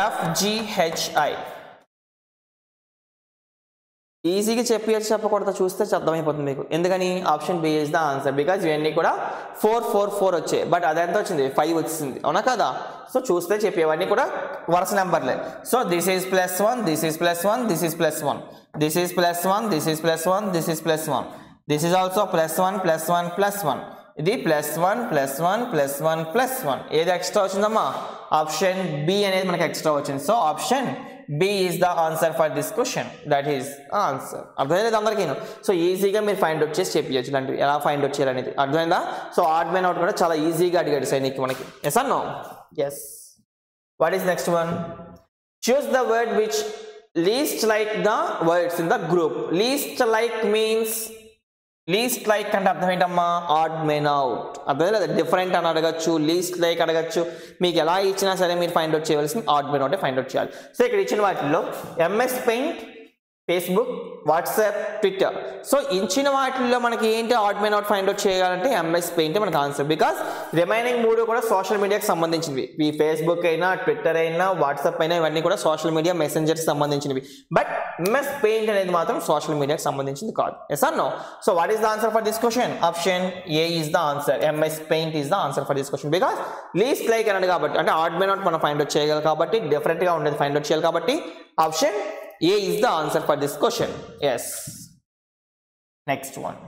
FGHI. ఈజీగా చెప్పకూడదు, చూస్తే అర్థమైపోతుంది మీకు. ఎందుకని? Option B is the answer. Because ఇవన్నీ కూడా 4 4 4 వచ్చాయి, బట్ అదెంత వచ్చింది? 5 వచ్చింది. అవునా కదా? సో చూస్తే చెప్పేవన్నీ కూడా వరుస నెంబర్లే. So this is +1, this is +1, this is +1, this is +1, this is +1, this is +1, this is also +1 +1 +1. ఇది +1 +1 +1 +1. ఏది ఎక్స్ట్రా వచ్చిందమ్మా? ఆప్షన్ బి అనేది మనకి ఎక్స్ట్రా వచ్చింది. So option B is the answer for this question. That is answer. అర్థమైంది అందరికీ? So ఈజీగా మీరు ఫైండ్ అవుట్ చేసి చెప్పచ్చు ఇలాంటివి, ఎలా ఫైండ్ అవుట్ చేయాలనేది. అర్థమైందా? సో ఆడ్ మెన్ అవుట్ కూడా చాలా ఈజీగా అడిగాడు సైనిక్ మనకి. Yes or no? Yes. What is next one? Choose the word which least like the words in the group. Least like means, least like అంటే అర్థం ఏంటమ్మా? Odd man out. అర్థం లేదా? డిఫరెంట్ అని అడగచ్చు, లీస్ట్ లైక్ అడగచ్చు. మీకు ఎలా ఇచ్చినా సరే మీరు ఫైండ్ అవుట్ చేయవలసింది odd man out find out చేయాలి. సో ఇక్కడ ఇచ్చిన వాటిల్లో MS paint, Facebook, WhatsApp, Twitter. So ఇచ్చిన వాటిల్లో మనకి ఏంటి odd man out find out చేయాలంటే MS పెయింట్ మనకి ఆన్సర్. బికాస్ రిమైనింగ్ 3 కూడా సోషల్ మీడియాకి సంబంధించినవి. ఈ ఫేస్బుక్ అయినా, ట్విట్టర్ అయినా, వాట్సాప్ అయినా ఇవన్నీ కూడా సోషల్ మీడియా మెసెంజర్కి సంబంధించినవి. బట్ MS పెయింట్ అనేది మాత్రం సోషల్ మీడియాకి సంబంధించింది కాదు. Yes or no? So what is the answer for this question? Option A is the answer. MS paint is the answer for this question. Because least like అన్నాడు కాబట్టి, అంటే odd man out మనం find out చేయగలం కాబట్టి, డిఫరెంట్గా ఉండేది find out చేయాలి కాబట్టి, option A is the answer for this question. Yes. Next one.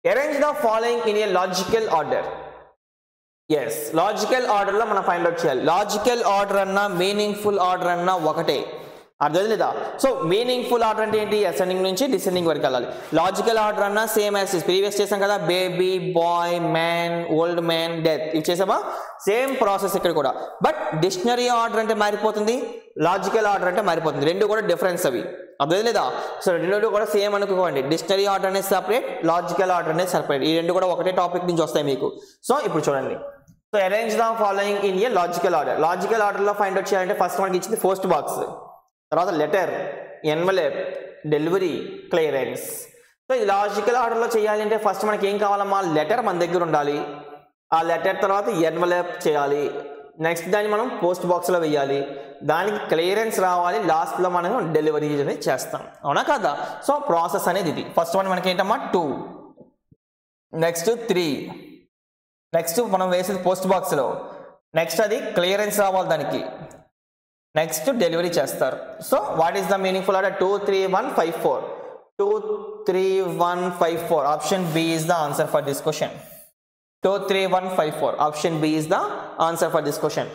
Arrange the following in a logical order. Yes, logical order లో మనం ఫైండ్ అవుట్ చేయాలి. లాజికల్ ఆర్డర్ అన్నా మీనింగ్ఫుల్ ఆర్డర్ అన్నా ఒకటే. అర్థం లేదా? సో మీనింగ్ఫుల్ ఆర్డర్ అంటే ఏంటి? అసెండింగ్ నుంచి డిసెండింగ్ వరకు వెళ్ళాలి. లాజికల్ ఆర్డర్ అన్నా సేమ్ యాజ్ ప్రీవియస్ చేసాం కదా, baby, boy, man, old man, death, ఇవి చేసామా? సేమ్ ప్రాసెస్ ఇక్కడ కూడా. బట్ డిక్షనరీ ఆర్డర్ అంటే మారిపోతుంది, లాజికల్ ఆర్డర్ అంటే మారిపోతుంది. రెండు కూడా డిఫరెన్స్ అవి. అర్థం లేదా? సో రెండు కూడా సేమ్ అనుకోండి. డిక్షనరీ ఆర్డర్ అనేది సపరేట్, లాజికల్ ఆర్డర్ అనేది సపరేట్. ఈ రెండు కూడా ఒకటే టాపిక్ నుంచి వస్తాయి మీకు. సో ఇప్పుడు చూడండి. So arrange the following in a logical order. Logical ఆర్డర్లో ఫైండ్ అవుట్ చేయాలంటే ఫస్ట్ మనకి ఇచ్చింది పోస్ట్ బాక్స్, తర్వాత letter, envelope, delivery, clearance. So ఇది లాజికల్ ఆర్డర్లో చేయాలి అంటే ఫస్ట్ మనకి ఏం కావాలమ్మా? లెటర్ మన దగ్గర ఉండాలి. ఆ లెటర్ తర్వాత ఎన్వలప్ చేయాలి. నెక్స్ట్ దాన్ని మనం పోస్ట్ బాక్స్లో వేయాలి. దానికి క్లియరెన్స్ రావాలి. లాస్ట్లో మనం డెలివరీ అనేది చేస్తాం. అవునా కదా? సో ప్రాసెస్ అనేది ఇది. ఫస్ట్ వన్ మనకి ఏంటమ్మా? 2, నెక్స్ట్ 3, నెక్స్ట్ మనం వేసేది పోస్ట్ బాక్స్లో, నెక్స్ట్ అది క్లియరెన్స్ రావాలి దానికి, నెక్స్ట్ డెలివరీ చేస్తారు. So what is the meaningful order? 2 3 1 5 4. 2 3 1 5 4. Option B is the answer for this question. 2 3 1 5 4. Option B is the answer for this question.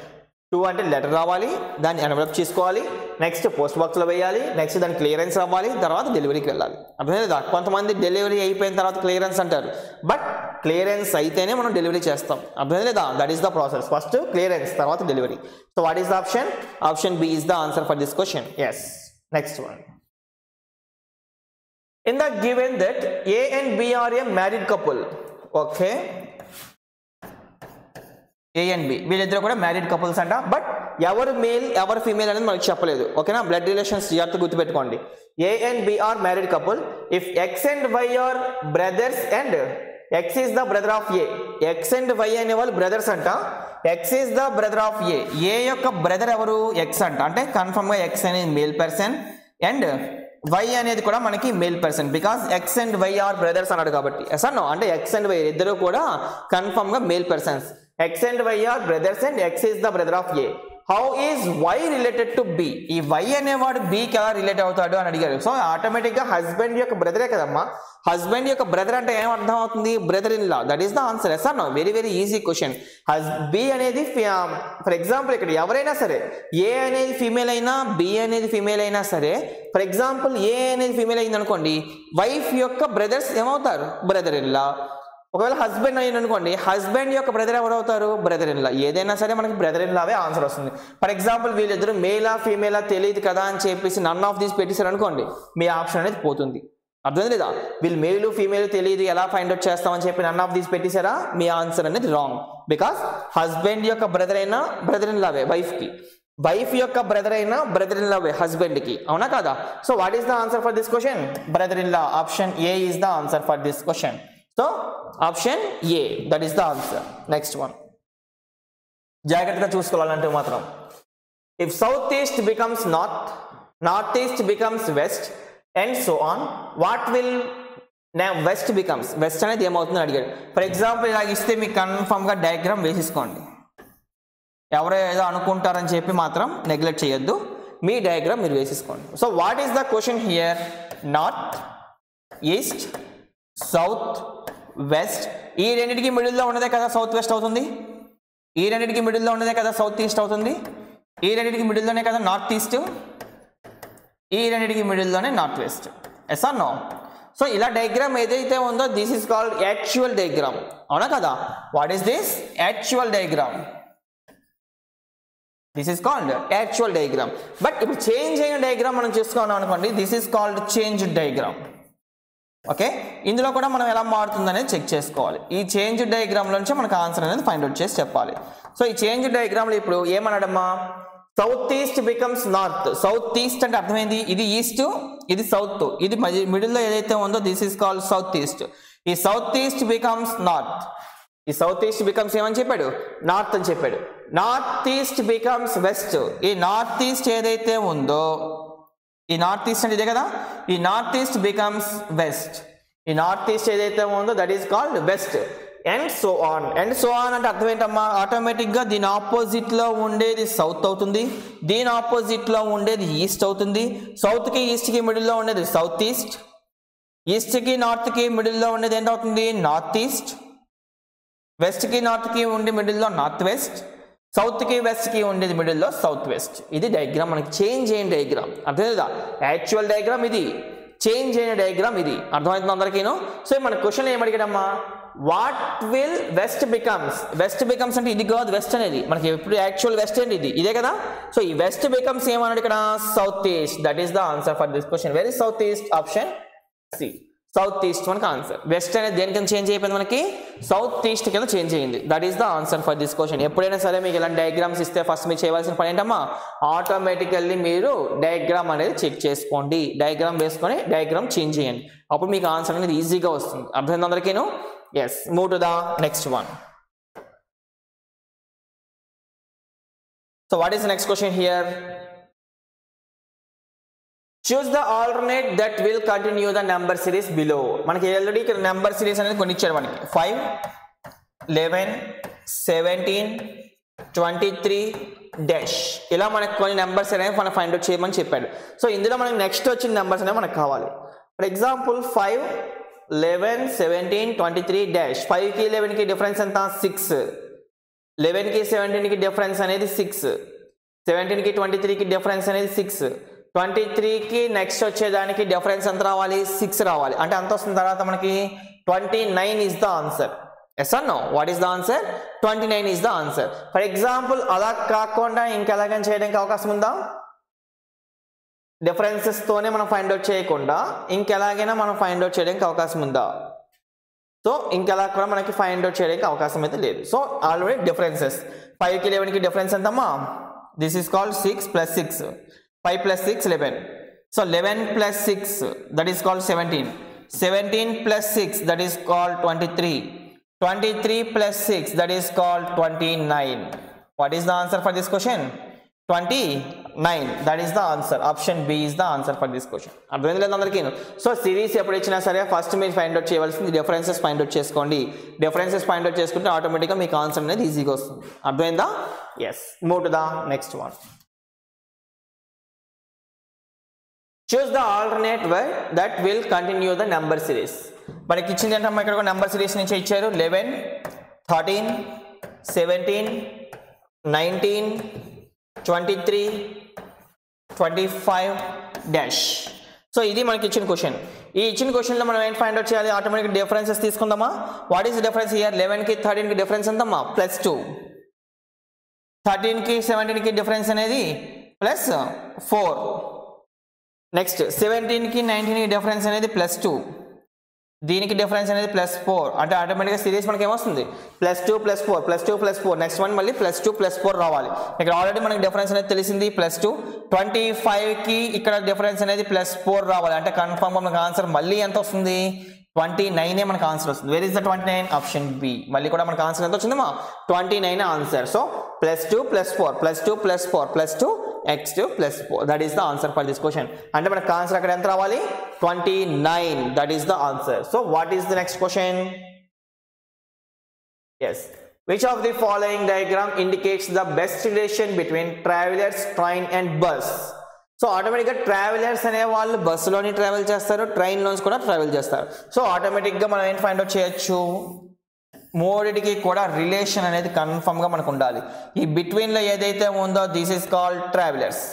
2 అంటే లెటర్ రావాలి, దాన్ని ఎన్వలప్ చేసుకోవాలి, నెక్స్ట్ పోస్ట్ బాక్స్లో వేయాలి, నెక్స్ట్ దాని క్లియరెన్స్ అవ్వాలి, తర్వాత డెలివరీకి వెళ్ళాలి. అర్థమైందా? కొంతమంది డెలివరీ అయిపోయిన తర్వాత క్లియరెన్స్ అంటారు, బట్ క్లియరెన్స్ అయితేనే మనం డెలివరీ చేస్తాం. అర్థం లేదా? That is the process. First clearance, తర్వాత delivery. So what is the option? Option B is the answer for this question. Yes. Next one. In the given that A and B are a married couple. Okay. A and B వీళ్ళిద్దరు కూడా married couples అంట. But ఎవరు male ఎవరు female అనేది మనకు చెప్పలేదు. ఓకేనా? Blood relations జాగ్రత్తగా గుర్తుపెట్టుకోండి. A and B are married couple if X and Y are brothers and X is the brother of A. X and Y అనే వాళ్ళు బ్రదర్స్ అంట. X is the brother of A. A యొక్క brother ఎవరు? X అంట. అంటే confirm గా X అనేది male person and Y అనేది కూడా మనకి male person, because X and Y are brothers అన్నాడు కాబట్టి. ఎసన్నో అంటే X అండ్ Y ఇద్దరు కూడా కన్ఫర్మ్ గా male persons. X and Y are brothers and X is the brother of A. How is Y related to B? ఈ Y అనేవాడు B కి ఎలా రిలేట్ అవుతాడు అని అడిగారు. సో ఆటోమేటిక్ గా హస్బెండ్ యొక్క బ్రదరే కదమ్మా. హస్బెండ్ యొక్క బ్రదర్ అంటే ఏం అర్థం అవుతుంది? Brother in law. That is the answer. Yes or no? Very very easy question. B అనేది ఫర్ ఎగ్జాంపుల్ ఇక్కడ ఎవరైనా సరే A అనేది ఫీమేల్ అయినా B అనేది ఫీమేల్ అయినా సరే, ఫర్ ఎగ్జాంపుల్ A అనేది ఫీమేల్ అయింది అనుకోండి, వైఫ్ యొక్క బ్రదర్స్ ఏమవుతారు? బ్రదర్ ఇన్ లా. ఒకవేళ హస్బెండ్ అయింది అనుకోండి, హస్బెండ్ యొక్క బ్రదర్ ఎవరు అవుతారు? బ్రదర్ ఇన్ లా. ఏదైనా సరే మనకి బ్రదర్ ఇన్ లావే ఆన్సర్ వస్తుంది. ఫర్ ఎగ్జాంపుల్ వీళ్ళిద్దరు మేలా ఫీమేలా తెలియదు కదా అని చెప్పేసి నన్ ఆఫ్ దీస్ పెట్టేశారు అనుకోండి, మీ ఆప్షన్ అనేది పోతుంది. అర్థం లేదా? వీళ్ళు మేలు ఫీమేల్ తెలియదు ఎలా ఫైండ్ అవుట్ చేస్తామని చెప్పి నన్ ఆఫ్ దీస్ పెట్టేశారా, మీ ఆన్సర్ అనేది రాంగ్. బికాస్ హస్బెండ్ యొక్క బ్రదర్ అయినా బ్రదర్ ఇన్ లావే వైఫ్ కి, వైఫ్ యొక్క బ్రదర్ అయినా బ్రదర్ ఇన్ లావే హస్బెండ్ కి. అవునా కదా? So what is the answer for this question? Brother in law. Option A is the answer for this question. So option A, that is the answer. Next one. జాగ్రత్తగా చూసుకోవాలంటే మాత్రం, if south east becomes north, north east becomes west and so on, what will west becomes? West అనేది ఏమవుతుందని అడిగాడు. For example ఇలా ఇస్తే మీకు confirm గా డయాగ్రామ్ వేసేసుకోండి. ఎవరో ఏదో అనుకుంటారని చెప్పి మాత్రం నెగ్లెక్ట్ చేయొద్దు, మీ డయాగ్రామ్ మీరు వేసేసుకోండి. So what is the question here? North, east, south, west. ఈ రెండింటికి మిడిల్లో ఉన్నదే కదా సౌత్ వెస్ట్ అవుతుంది. ఈ రెండింటికి మిడిల్లో ఉన్నదే కదా సౌత్ ఈస్ట్ అవుతుంది. ఈ రెండింటికి మిడిల్లోనే కదా నార్త్ ఈస్ట్. ఈ రెండింటికి మిడిల్లోనే north west. Yes or no? So ఇలా డయాగ్రామ్ ఏదైతే ఉందో this is called actual diagram. అవునా కదా? What is this? Actual diagram. This is called actual diagram. But ఇప్పుడు చేంజ్ అయిన డయాగ్రామ్ మనం చూసుకున్నాం అనుకోండి, this is called change diagram. Okay, ఇందులో కూడా మనం ఎలా మారుతుంది అనేది చెక్ చేసుకోవాలి. ఈ చేంజ్ డయాగ్రామ్ నుంచి మనకు ఆన్సర్ అనేది ఫైండ్ అవుట్ చేసి చెప్పాలి. సో ఈ చేంజ్ డయాగ్రామ్ లో ఇప్పుడు ఏమన్నాడమ్మా? South east becomes north. South east అంటే అర్థమైంది, ఇది ఈస్ట్, ఇది సౌత్, ఇది మిడిల్లో ఏదైతే ఉందో this is called south east. ఈ సౌత్ ఈస్ట్ బికమ్స్ నార్త్. ఈ సౌత్ ఈస్ట్ బికమ్స్ ఏమని చెప్పాడు? నార్త్ అని చెప్పాడు. North east becomes west. ఈ నార్త్ ఈస్ట్ ఏదైతే ఉందో, ఈ నార్త్ ఈస్ట్ అంటే ఇదే కదా, ఈ నార్త్ ఈస్ట్ బికమ్స్ వెస్ట్. ఈ నార్త్ ఈస్ట్ ఏదైతే ఉందో that is called west. And so on. And so on అంటే అర్థం ఏంటమ్మా? ఆటోమేటిక్ గా దీని ఆపోజిట్ లో ఉండేది సౌత్ అవుతుంది, దీని ఆపోజిట్ లో ఉండేది ఈస్ట్ అవుతుంది. సౌత్ కి ఈస్ట్ కి మిడిల్ లో ఉండేది సౌత్ ఈస్ట్, ఈస్ట్ కి నార్త్ కి మిడిల్ లో ఉండేది ఏంటవుతుంది? North east. వెస్ట్ కి నార్త్ కి ఉండే మిడిల్ లో నార్త్ వెస్ట్, సౌత్ కి వెస్ట్ కి ఉండేది మిడిల్ లో సౌత్ వెస్ట్. ఇది డయాగ్రామ్, మనకి చేంజ్ అయిన డయాగ్రామ్. అర్థమైందా? యాక్చువల్ డయాగ్రామ్ ఇది, చేంజ్ అయిన డయాగ్రామ్ ఇది. అర్థమవుతుంది అందరికీను? సో మన క్వశ్చన్ ఏమడిగాడమ్మా? What will west becomes? West becomes అంటే ఇది కాదు, వెస్ట్ అనేది మనకి ఎప్పుడు యాక్చువల్ వెస్ట్ అండి, ఇది ఇదే కదా. సో ఈ వెస్ట్ బికమ్స్ ఏమన్నాడు ఇక్కడ? South east. That is the answer for this question. Very south east. Option C, south east మనకి ఆన్సర్. వెస్ట్ అనేది దేని కింద చేంజ్ అయిపోయింది? మనకి సౌత్ ఈస్ట్ కింద చేంజ్ అయ్యింది. That is the answer for this question. ఎప్పుడైనా సరే మీకు ఇలాంటి డయాగ్రామ్స్ ఇస్తే ఫస్ట్ మీరు చేయవలసిన పని ఏంటమ్మా? ఆటోమేటికల్లీ మీరు డయాగ్రామ్ అనేది చెక్ చేసుకోండి. డయాగ్రామ్ వేసుకొని డయాగ్రామ్ చేంజ్ చేయండి, అప్పుడు మీకు ఆన్సర్ అనేది ఈజీగా వస్తుంది. అర్థమైంది అందరికీను? Yes. Move to the next one. So what is the next question here? Choose the alternate that will continue the number series below. మనకి ఆల్రెడీ ఇక్కడ నెంబర్ సిరీస్ అనేది కొన్ని ఇచ్చారు మనకి. 5, 11, 17, 23 డాష్ ఇలా మనకి కొన్ని నెంబర్స్ అనేవి మనం ఫైండ్ అవుట్ చేయమని చెప్పాడు. సో ఇందులో మనకి నెక్స్ట్ వచ్చిన నెంబర్స్ అనేవి మనకు కావాలి. For example 5, 11, 17, 23 dash. 5కి 11కి డిఫరెన్స్ ఎంత? 6. 11కి 17కి డిఫరెన్స్ అనేది 6. 17కి 23కి డిఫరెన్స్ అనేది 6. 23కి నెక్స్ట్ వచ్చేదానికి డిఫరెన్స్ ఎంత రావాలి? 6 రావాలి. అంటే అంత వస్తుంది. తర్వాత మనకి 29 is the answer. yes or no? What is the answer? 29 is the answer. For example, అలా కాకుండా ఇంకెలాగని చేయడానికి అవకాశం ఉందా? డిఫరెన్సెస్ తోనే మనం ఫైండ్ అవుట్ చేయకుండా ఇంకెలాగైనా మనం ఫైండ్ అవుట్ చేయడానికి అవకాశం ఉందా? సో ఇంకెలా కూడా మనకి ఫైండ్ అవుట్ చేయడానికి అవకాశం అయితే లేదు. సో ఆల్రెడీ డిఫరెన్సెస్ 5కి 11కి డిఫరెన్స్ ఎంతమ్మా? This is called 6 + 6. 5 + 6 11. So 11 + 6 that is called 17. 17 + 6 that is called 23. 23 + 6 that is called 29. What is the answer for this question? 29. That is the answer. Option B is the answer for this question. అర్థమైంది లేదా అందరికీ? So series ఎప్పుడు ఇచ్చినా సరే first మీరు find out చేయవలసింది differences find out చేసుకోండి. Differences find out చేసుకుంటే ఆటోమేటిక్గా మీకు ఆన్సర్ అనేది ఈజీగా వస్తుంది. అర్థమైందా? Yes. Move to the next one. Choose the alternate word that will continue the number series. మనకి ఇచ్చింది ఏంటమ్మా? ఇక్కడ ఒక నెంబర్ సిరీస్ నుంచి ఇచ్చారు. 11, 13, 17, 19, 23, 25 డాష్. సో ఇది మనకి ఇచ్చిన క్వశ్చన్. ఈ ఇచ్చిన క్వశ్చన్లో మనం ఏంటి ఫైండ్ అవుట్ చేయాలి? ఆటోమేటిక్ డిఫరెన్సెస్ తీసుకుందామా? What is the difference here? 11కి 13కి డిఫరెన్స్ ఎంతమ్మా? +2. 13కి 17కి డిఫరెన్స్ అనేది +4. నెక్స్ట్ 17కి 19కి డిఫరెన్స్ అనేది +2. దీనికి డిఫరెన్స్ అనేది +4. అంటే ఆటోమేటిక్గా సిరీస్ మనకి ఏమొస్తుంది? +2 + 4 +2 + 4. నెక్స్ట్ వన్ మళ్ళీ +2 + 4 రావాలి. ఇక్కడ ఆల్రెడీ మనకి డిఫరెన్స్ అనేది తెలిసింది +2. 25కి ఇక్కడ డిఫరెన్స్ అనేది +4 రావాలి. అంటే కన్ఫర్మ్గా మనకు ఆన్సర్ మళ్ళీ ఎంత వస్తుంది? 29 మనకు ఆన్సర్ వస్తుంది. Where is the 29? Option B. మళ్ళీ కూడా మనకు ఆన్సర్ ఎంత వచ్చిందమ్మా? 29 answer. So +2 + 4 +2 + 4 +2 x2 + 4. That is the answer for this question. అంటే మనకు ఆన్సర్ అక్కడ ఎంత రావాలి? 29. That is the answer. So what is the next question? Yes. Which of the following diagram indicates the best relation between travelers, train and bus? So ఆటోమేటిక్గా travellers అనే వాళ్ళు బస్సులోని travel చేస్తారు, ట్రైన్లోని కూడా ట్రావెల్ చేస్తారు. సో ఆటోమేటిక్గా మనం ఏంటి ఫైండ్ అవుట్ చేయొచ్చు? మూడిటికి కూడా రిలేషన్ అనేది కన్ఫర్మ్గా మనకు ఉండాలి. ఈ బిట్వీన్లో ఏదైతే ఉందో దిస్ ఈస్ కాల్డ్ ట్రావెలర్స్.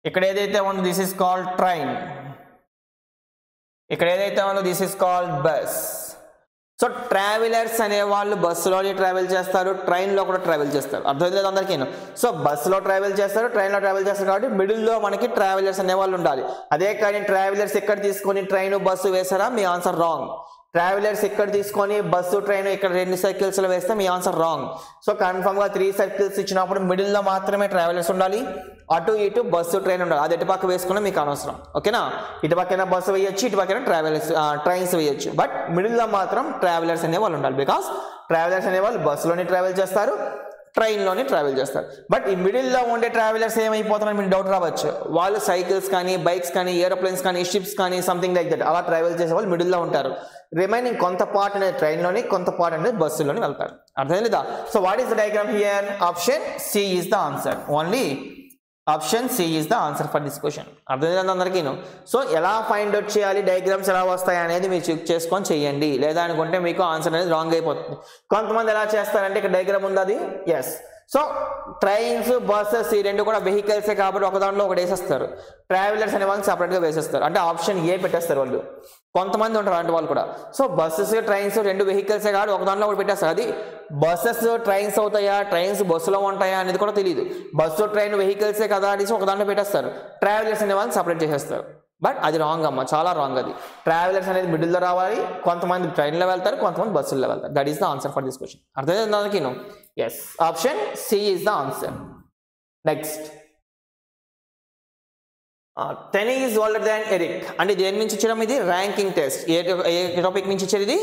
ఇక్కడ ఏదైతే ఉందో దిస్ ఈస్ కాల్డ్ ట్రైన్. ఇక్కడ ఏదైతే ఉందో this is called bus. So travellers అనే వాళ్ళు బస్సులోని ట్రావెల్ చేస్తారు, ట్రైన్లో కూడా ట్రావెల్ చేస్తారు. అర్థం లేదు అందరికీ? సో బస్సులో ట్రావెల్ చేస్తారు, ట్రైన్లో ట్రావెల్ చేస్తారు. కాబట్టి మిడిల్లో మనకి ట్రావెలర్స్ అనే వాళ్ళు ఉండాలి. అదే కానీ ట్రావెలర్స్ ఎక్కడ తీసుకొని ట్రైన్ బస్సు వేసారా? మీ ఆన్సర్ రాంగ్. ట్రావెలర్స్ ఇక్కడ తీసుకొని బస్సు ట్రైన్ ఇక్కడ 2 సర్కిల్స్లో వేస్తే మీ ఆన్సర్ రాంగ్. సో కన్ఫర్మ్గా 3 సర్కిల్స్ ఇచ్చినప్పుడు మిడిల్లో మాత్రమే ట్రావెలర్స్ ఉండాలి, అటు ఇటు బస్సు ట్రైన్ ఉండాలి. అది ఎటుపక్క వేసుకున్నా మీకు అనవసరం. ఓకేనా? ఇటుపక్కైనా బస్సు వేయచ్చు, ఇటుపక్కైనా ట్రైన్స్ వేయచ్చు. బట్ మిడిల్లో మాత్రం ట్రావెలర్స్ అనే వాళ్ళు ఉండాలి. బికాస్ ట్రావెలర్స్ అనే వాళ్ళు బస్సులోనే ట్రావెల్ చేస్తారు, ట్రైన్లోనే ట్రావెల్ చేస్తారు. బట్ ఈ మిడిల్లో ఉండే ట్రావెలర్స్ ఏమైపోతున్నారని మీకు డౌట్ రావచ్చు. వాళ్ళు సైకిల్స్ కానీ, బైక్స్ కానీ, ఏరోప్లేన్స్ కానీ, షిప్స్ కానీ, సంథింగ్ లైక్ దట్ అలా ట్రావెల్ చేసే వాళ్ళు మిడిల్లో ఉంటారు. రిమైనింగ్ కొంత పార్ట్ అనేది ట్రైన్లోని, కొంత పార్ట్ అనేది బస్సులోని వెళ్తారు. అర్థం లేదా? So what is the diagram here? Option C is the answer. Only option C is the answer for this question. అర్థమైంది అందరికీ? సో ఎలా ఫైండ్ అవుట్ చేయాలి, డయాగ్రామ్స్ ఎలా వస్తాయి అనేది మీరు చెక్ చేసుకొని చేయండి. లేదా అనుకుంటే మీకు ఆన్సర్ అనేది రాంగ్ అయిపోతుంది. కొంతమంది ఎలా చేస్తారంటే ఇక్కడ డయాగ్రామ్ ఉంది అది. ఎస్. సో ట్రైన్స్, బస్సెస్ ఈ రెండు కూడా వెహికల్సే కాబట్టి ఒక దాంట్లో ఒకటి వేసేస్తారు. ట్రావెలర్స్ అనే వాళ్ళని సపరేట్గా వేసేస్తారు. అంటే ఆప్షన్ ఏ పెట్టేస్తారు వాళ్ళు. కొంతమంది ఉంటారు అంటే వాళ్ళు కూడా. సో బస్సెస్, ట్రైన్స్ 2 వెహికల్సే కాబట్టి ఒక దాంట్లో ఒకటి పెట్టేస్తారు. అది బస్సెస్ ట్రైన్స్ అవుతాయా, ట్రైన్స్ బస్సులో ఉంటాయా అనేది కూడా తెలియదు. బస్సు ట్రైన్ వెహికల్సే కదా అనేసి ఒక దాంట్లో పెట్టేస్తారు. ట్రావెలర్స్ అనే వాళ్ళని సపరేట్ చేసేస్తారు. బట్ అది రాంగ్ అమ్మ, చాలా రాంగ్ అది. ట్రావెలర్స్ అనేది మిడిల్లో రావాలి, కొంతమంది ట్రైన్లో వెళ్తారు, కొంతమంది బస్సుల్లో వెళ్తారు. That is the answer for this question. అర్థమైంది అందరికీ? Yes. Option C is the answer. Next, Tanya is older than Eric. అంటే దేని నుంచి ఇచ్చడం? ఇది ర్యాంకింగ్ టెస్ట్. ఏ టాపిక్ నుంచి ఇచ్చారు? ఇది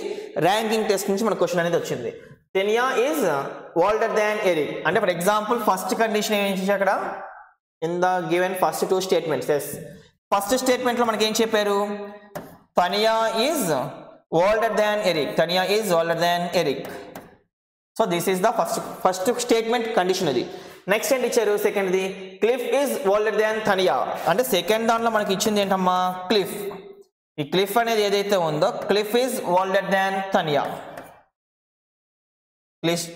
ర్యాంకింగ్ టెస్ట్ నుంచి మన క్వశ్చన్ అనేది వచ్చింది. Tanya is older than Eric. అంటే ఫర్ ఎగ్జాంపుల్ ఫస్ట్ కండిషన్ ఏంటి అక్కడ? In the given first 2 statements. Yes. First స్టేట్మెంట్లో మనకి ఏం చెప్పారు? Tanya is older than Eric. Tanya is older than Eric. So this is the first statement condition అది. నెక్స్ట్ ఏంటి ఇచ్చారు? సెకండ్ది, Cliff is older than Tanya. అంటే సెకండ్ దాంట్లో మనకి ఇచ్చింది ఏంటమ్మా? క్లిఫ్. ఈ క్లిఫ్ అనేది ఏదైతే ఉందో Cliff is older than Tanya.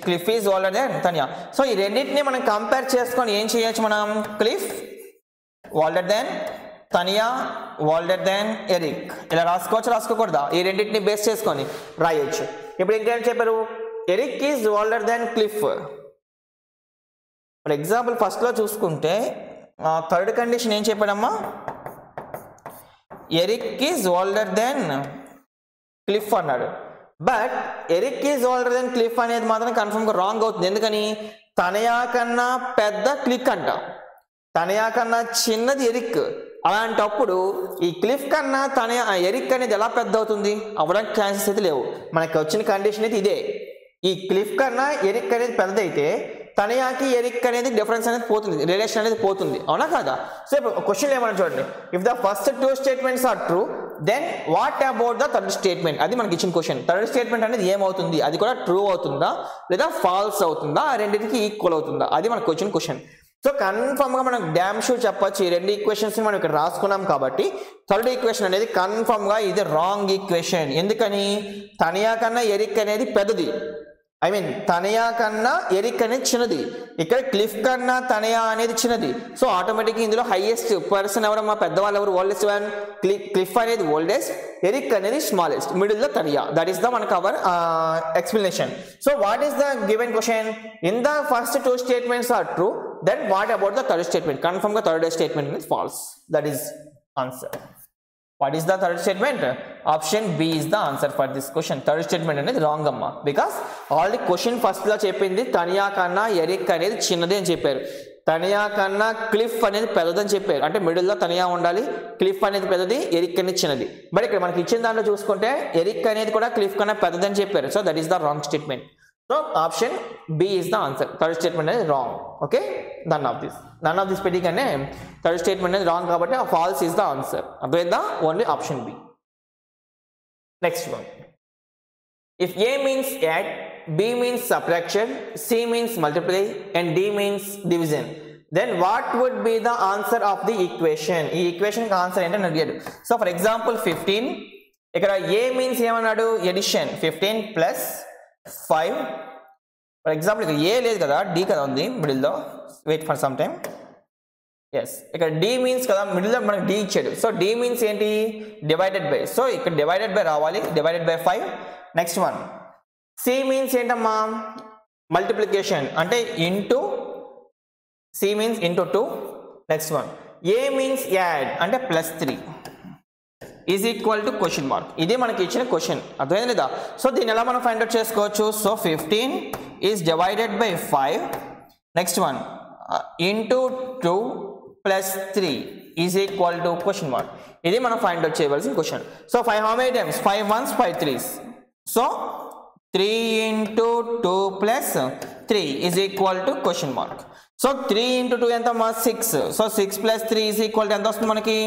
Cliff is older than Tanya. So ఈ రెండింటిని మనం కంపేర్ చేసుకొని ఏం చేయొచ్చు మనం? Cliff older than Tanya older than Eric. ఇలా రాసుకోకూడదా? ఈ రెండింటిని బేస్ చేసుకొని రాయొచ్చు. ఇప్పుడు ఇంకేం చెప్పారు? Eric is older than Cliff. For example ఫస్ట్లో చూసుకుంటే థర్డ్ కండిషన్ ఏం చెప్పాడమ్మా? Eric is older than Cliff అన్నాడు. But Eric is older than Cliff అనేది మాత్రం కన్ఫర్మ్గా రాంగ్ అవుతుంది. ఎందుకని? తనయా కన్నా పెద్ద క్లిక్ అంట, తనయా కన్నా చిన్నది ఎరిక్. అలాంటప్పుడు ఈ క్లిఫ్ కన్నా ఎరిక్ అనేది ఎలా పెద్ద అవుతుంది? అవ్వడానికి ఛాన్సెస్ అయితే లేవు. మనకి వచ్చిన కండిషన్ అయితే ఇదే. ఈ క్లిఫ్ కన్నా ఎరిక్ అనేది పెద్దదైతే తనయాకి ఎరిక్ అనేది డిఫరెన్స్ అనేది పోతుంది, రిలేషన్ అనేది పోతుంది. అవునా కాదా? సో ఇప్పుడు క్వశ్చన్ ఏమన్నా చూడండి. If the first two statements are true then what about the third statement? అది మనకి ఇచ్చిన క్వశ్చన్. థర్డ్ స్టేట్మెంట్ అనేది ఏమవుతుంది? అది కూడా ట్రూ అవుతుందా లేదా ఫాల్స్ అవుతుందా? ఆ రెండింటికి ఈక్వల్ అవుతుందా? అది మనకు వచ్చిన క్వశ్చన్. సో కన్ఫర్మ్ గా మనం డ్యామ్ షూర్ చెప్పొచ్చు. ఈ రెండు ఈక్వేషన్స్ మనం ఇక్కడ రాసుకున్నాం కాబట్టి థర్డ్ ఈక్వేషన్ అనేది కన్ఫర్మ్ గా ఇది రాంగ్ ఈక్వేషన్. ఎందుకని? తనయా కన్నా ఎరిక్ అనేది పెద్దది, ఐ మీన్ తనయా కన్నా ఎరిక్ అనేది చిన్నది. ఇక్కడ క్లిఫ్ కన్నా తనయా అనేది చిన్నది. సో ఆటోమేటిక్గా ఇందులో హైయెస్ట్ పర్సన్ ఎవరమ్మా? పెద్దవాళ్ళు ఎవరు? ఓల్డెస్ట్ వన్ క్లిఫ్ అనేది ఓల్డెస్ట్, ఎరిక్ అనేది smallest, middle the Tanya. That is the మనకు our explanation. So what is the given question? In the first two statements are true then what about the third statement? Confirm గా third statement is false. That is answer. What is the third statement? Option B is the answer for this question. Third statement అనేది wrong అమ్మా. Because already question first లో చెప్పింది తనియా కన్నా Eric అనేది చిన్నది అని చెప్పారు. తనియా కన్నా క్లిఫ్ అనేది పెద్దదని చెప్పారు. అంటే మిడిల్లో తనియా ఉండాలి, క్లిఫ్ అనేది పెద్దది, ఎరిక్ అనేది చిన్నది. బట్ ఇక్కడ మనకి ఇచ్చిన దాంట్లో చూసుకుంటే ఎరిక్ అనేది కూడా క్లిఫ్ కన్నా పెద్దదని చెప్పారు. So that is the wrong statement. So option B is the answer. Third statement అనేది wrong. Okay, none of this పెట్టికనే థర్డ్ స్టేట్మెంట్ అనేది రాంగ్ కాబట్టి ఫాల్స్ ఈస్ ద ఆన్సర్. అర్థమైందా? Only option B. Next one. If A means add, B means subtraction, C means multiply and D means division, then what would be the answer of the equation? ఈ equation కి answer ఏంటని అడిగాడు. So for example 15 ఇక్కడ A means ఏమన్నాడు? Addition. 15 plus 5. For example ఇక్కడ A లేదు కదా, D కదా ఉంది మిడిల్లో. Wait for some time. Yes, ఇక్కడ డి మీన్స్ కదా, మిడిల్లో మనకి డి ఇచ్చాడు. సో డి మీన్స్ ఏంటి? Divided by. సో ఇక్కడ డివైడెడ్ బై రావాలి, divided by 5. Next one. C means ఏంటమ్మా? మల్టిప్లికేషన్ అంటే into, C means into 2. Next one. A means add అంటే +3 is equal to question mark. ఇది మనకి ఇచ్చిన క్వశ్చన్. అర్థమైంది లేదా? సో దీన్ని ఎలా మనం ఫైండ్ అవుట్ చేసుకోవచ్చు? So 15 is divided by 5. Next one into 2 + 3 is equal to question mark. ఇది మనం ఫైండ్ అవుట్ చేయవలసిన question. So 5 how many times? 5 1s 5 3s. So 3 into 2 + 3 is equal to question mark. So 3 into 2 ఎంతమ్మా? 6. So 6 + 3 is equal to ఎంత వస్తుంది మనకి?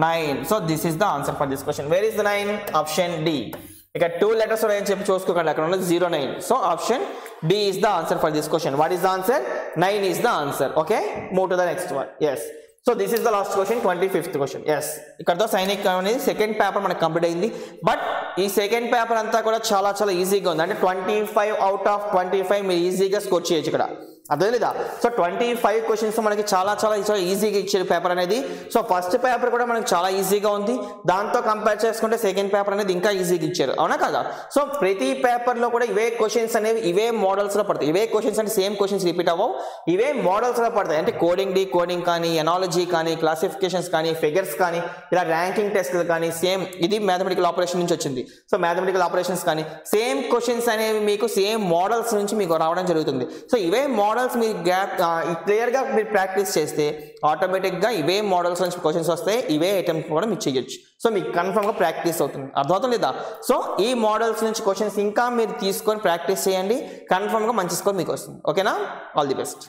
9. So this is the answer for this question. Where is the 9? Option D. ఇక్కడ 2 letters ఉన్నాయని చెప్పి చూసుకోకండి, అక్కడ ఉన్నది 0 9. So option D is the answer for this question. What is the answer? 9 is the answer. Okay, move to the next one. Yes, so this is the last question, 25th question. Yes, ఇక్కడతో సైనిక్ అనేది second paper మనకు complete అయింది. But ఈ second paper అంతా కూడా చాలా ఈజీగా ఉంది. అంటే 25 out of 25 మీరు ఈజీగా స్కోర్ చేయొచ్చు ఇక్కడ. అదే లేదా? సో 25 క్వశ్చన్స్ మనకి చాలా ఈజీగా ఇచ్చారు పేపర్ అనేది. సో ఫస్ట్ పేపర్ కూడా మనకి చాలా ఈజీగా ఉంది, దాంతో కంపేర్ చేసుకుంటే సెకండ్ పేపర్ అనేది ఇంకా ఈజీగా ఇచ్చారు. అవునా కదా? సో ప్రతి పేపర్లో కూడా ఇవే క్వశ్చన్స్ అనేవి ఇవే మోడల్స్లో పడతాయి. ఇవే క్వశ్చన్స్ అంటే సేమ్ క్వశ్చన్స్ రిపీట్ అవ్వవు, ఇవే మోడల్స్లో పడతాయి. అంటే కోడింగ్, డీ కోడింగ్ కానీ, ఎనాలజీ కానీ, క్లాసిఫికేషన్స్ కానీ, ఫిగర్స్ కానీ, ఇలా ర్యాంకింగ్ టెస్ట్లు కానీ సేమ్. ఇది మ్యాథమెటికల్ ఆపరేషన్ నుంచి వచ్చింది. సో మ్యాథమెటికల్ ఆపరేషన్స్ కానీ సేమ్ క్వశ్చన్స్ అనేవి మీకు సేమ్ మోడల్స్ నుంచి మీకు రావడం జరుగుతుంది. సో ఇవే మోడల్స్ మీరు క్లియర్గా మీరు ప్రాక్టీస్ చేస్తే ఆటోమేటిక్గా ఇవే మోడల్స్ నుంచి క్వశ్చన్స్ వస్తాయి, ఇవే అటెంప్ట్ కూడా మీరు చేయొచ్చు. సో మీకు కన్ఫర్మ్గా ప్రాక్టీస్ అవుతుంది. అర్థమవుతుంది లేదా? సో ఈ మోడల్స్ నుంచి క్వశ్చన్స్ ఇంకా మీరు తీసుకొని ప్రాక్టీస్ చేయండి, కన్ఫర్మ్గా మంచి స్కోర్ మీకు వస్తుంది. ఓకేనా? All the best.